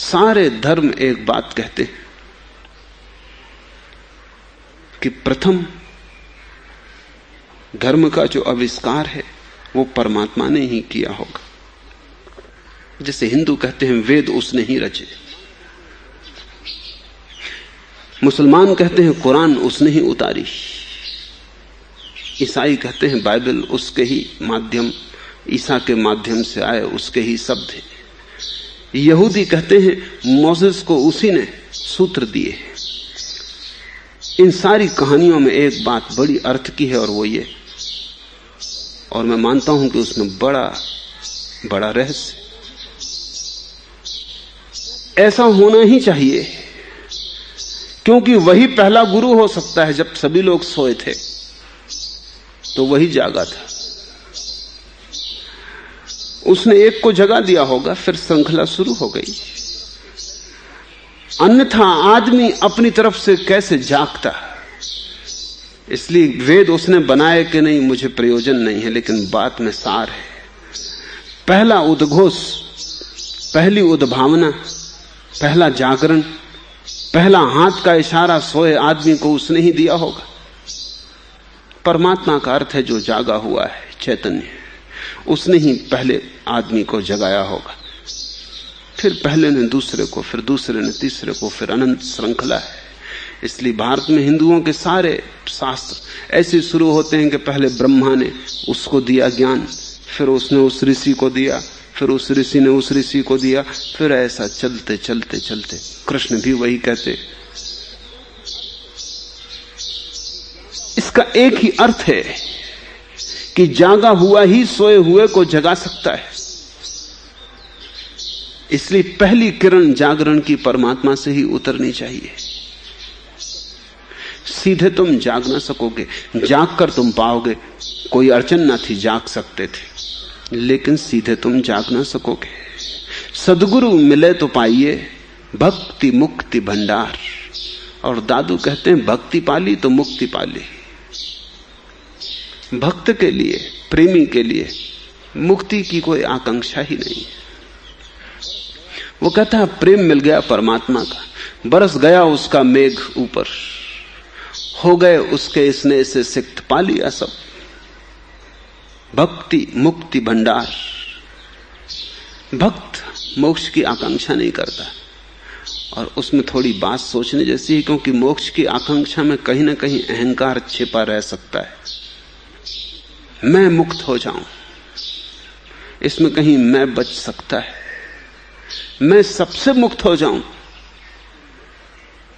सारे धर्म एक बात कहते हैं कि प्रथम धर्म का जो आविष्कार है वो परमात्मा ने ही किया होगा। जैसे हिंदू कहते हैं वेद उसने ही रचे। मुसलमान कहते हैं कुरान उसने ही उतारी, ईसाई कहते हैं बाइबल उसके ही माध्यम, ईसा के माध्यम से आए उसके ही शब्द हैं। यहूदी कहते हैं मोसेस को उसी ने सूत्र दिए। इन सारी कहानियों में एक बात बड़ी अर्थ की है और वो ये, और मैं मानता हूं कि उसमें बड़ा बड़ा रहस्य, ऐसा होना ही चाहिए क्योंकि वही पहला गुरु हो सकता है। जब सभी लोग सोए थे तो वही जागा था, उसने एक को जगा दिया होगा, फिर श्रृंखला शुरू हो गई। अन्यथा आदमी अपनी तरफ से कैसे जागता। इसलिए वेद उसने बनाए कि नहीं मुझे प्रयोजन नहीं है, लेकिन बात में सार है। पहला उद्घोष, पहली उद्भावना, पहला जागरण, पहला हाथ का इशारा सोए आदमी को उसने ही दिया होगा। परमात्मा का अर्थ है जो जागा हुआ है, चैतन्य, उसने ही पहले आदमी को जगाया होगा। फिर पहले ने दूसरे को, फिर दूसरे ने तीसरे को, फिर अनंत श्रृंखला है। इसलिए भारत में हिंदुओं के सारे शास्त्र ऐसे शुरू होते हैं कि पहले ब्रह्मा ने उसको दिया ज्ञान, फिर उसने उस ऋषि को दिया, फिर उस ऋषि ने उस ऋषि को दिया, फिर ऐसा चलते चलते चलते। कृष्ण भी वही कहते। इसका एक ही अर्थ है कि जागा हुआ ही सोए हुए को जगा सकता है। इसलिए पहली किरण जागरण की परमात्मा से ही उतरनी चाहिए। सीधे तुम जाग ना सकोगे, जाग कर तुम पाओगे कोई अड़चन ना थी, जाग सकते थे, लेकिन सीधे तुम जाग ना सकोगे। सदगुरु मिले तो पाइए भक्ति मुक्ति भंडार। और दादू कहते हैं भक्ति पाली तो मुक्ति पाली। भक्त के लिए, प्रेमी के लिए मुक्ति की कोई आकांक्षा ही नहीं। वो कहता है प्रेम मिल गया परमात्मा का, बरस गया उसका मेघ ऊपर, हो गए उसके स्नेह से सिक्त, पा लिया सब। भक्ति मुक्ति भंडार। भक्त मोक्ष की आकांक्षा नहीं करता, और उसमें थोड़ी बात सोचने जैसी है, क्योंकि मोक्ष की आकांक्षा में कहीं ना कहीं अहंकार छिपा रह सकता है। मैं मुक्त हो जाऊं, इसमें कहीं मैं बच सकता है। मैं सबसे मुक्त हो जाऊं,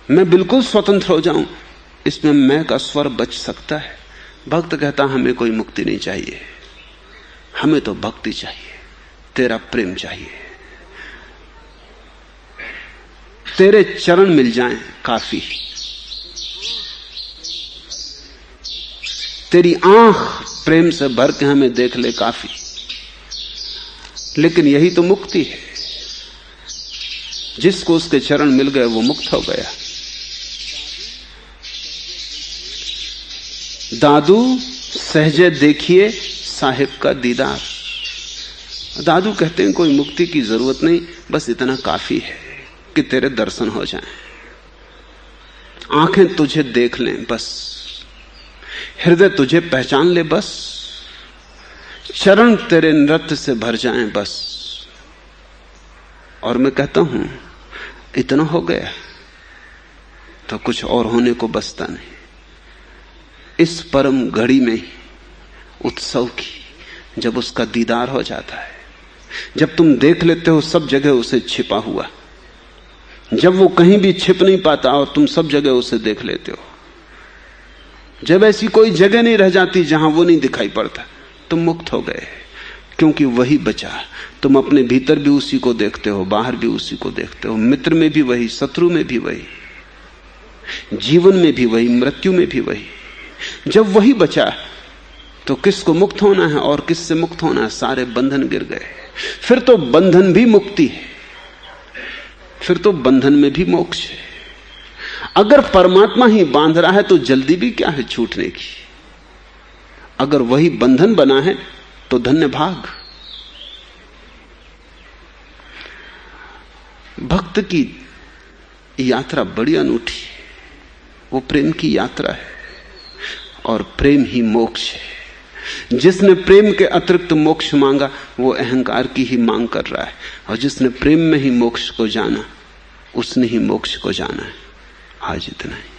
मैं बिल्कुल स्वतंत्र हो जाऊं, इसमें मैं का स्वर बच सकता है। भक्त कहता हमें कोई मुक्ति नहीं चाहिए, हमें तो भक्ति चाहिए, तेरा प्रेम चाहिए, तेरे चरण मिल जाएं काफी, तेरी आंख प्रेम से भर के हमें देख ले काफी। लेकिन यही तो मुक्ति है। जिसको उसके चरण मिल गए वो मुक्त हो गया। दादू सहजे देखिए साहिब का दीदार। दादू कहते हैं कोई मुक्ति की जरूरत नहीं, बस इतना काफी है कि तेरे दर्शन हो जाएं, आंखें तुझे देख लें बस, हृदय तुझे पहचान ले बस, चरण तेरे नृत्य से भर जाएं बस। और मैं कहता हूं इतना हो गया तो कुछ और होने को बचता नहीं। इस परम घड़ी में उत्सव की जब उसका दीदार हो जाता है, जब तुम देख लेते हो सब जगह उसे छिपा हुआ, जब वो कहीं भी छिप नहीं पाता और तुम सब जगह उसे देख लेते हो, जब ऐसी कोई जगह नहीं रह जाती जहां वो नहीं दिखाई पड़ता, तुम मुक्त हो गए। क्योंकि वही बचा। तुम अपने भीतर भी उसी को देखते हो, बाहर भी उसी को देखते हो, मित्र में भी वही, शत्रु में भी वही, जीवन में भी वही, मृत्यु में भी वही। जब वही बचा तो किसको मुक्त होना है और किससे मुक्त होना है? सारे बंधन गिर गए। फिर तो बंधन भी मुक्ति है, फिर तो बंधन में भी मोक्ष है। अगर परमात्मा ही बांध रहा है तो जल्दी भी क्या है छूटने की? अगर वही बंधन बना है तो धन्य भाग। भक्त की यात्रा बड़ी अनूठी, वो प्रेम की यात्रा है, और प्रेम ही मोक्ष है। जिसने प्रेम के अतिरिक्त मोक्ष मांगा वो अहंकार की ही मांग कर रहा है, और जिसने प्रेम में ही मोक्ष को जाना उसने ही मोक्ष को जाना है। आज इतना ही।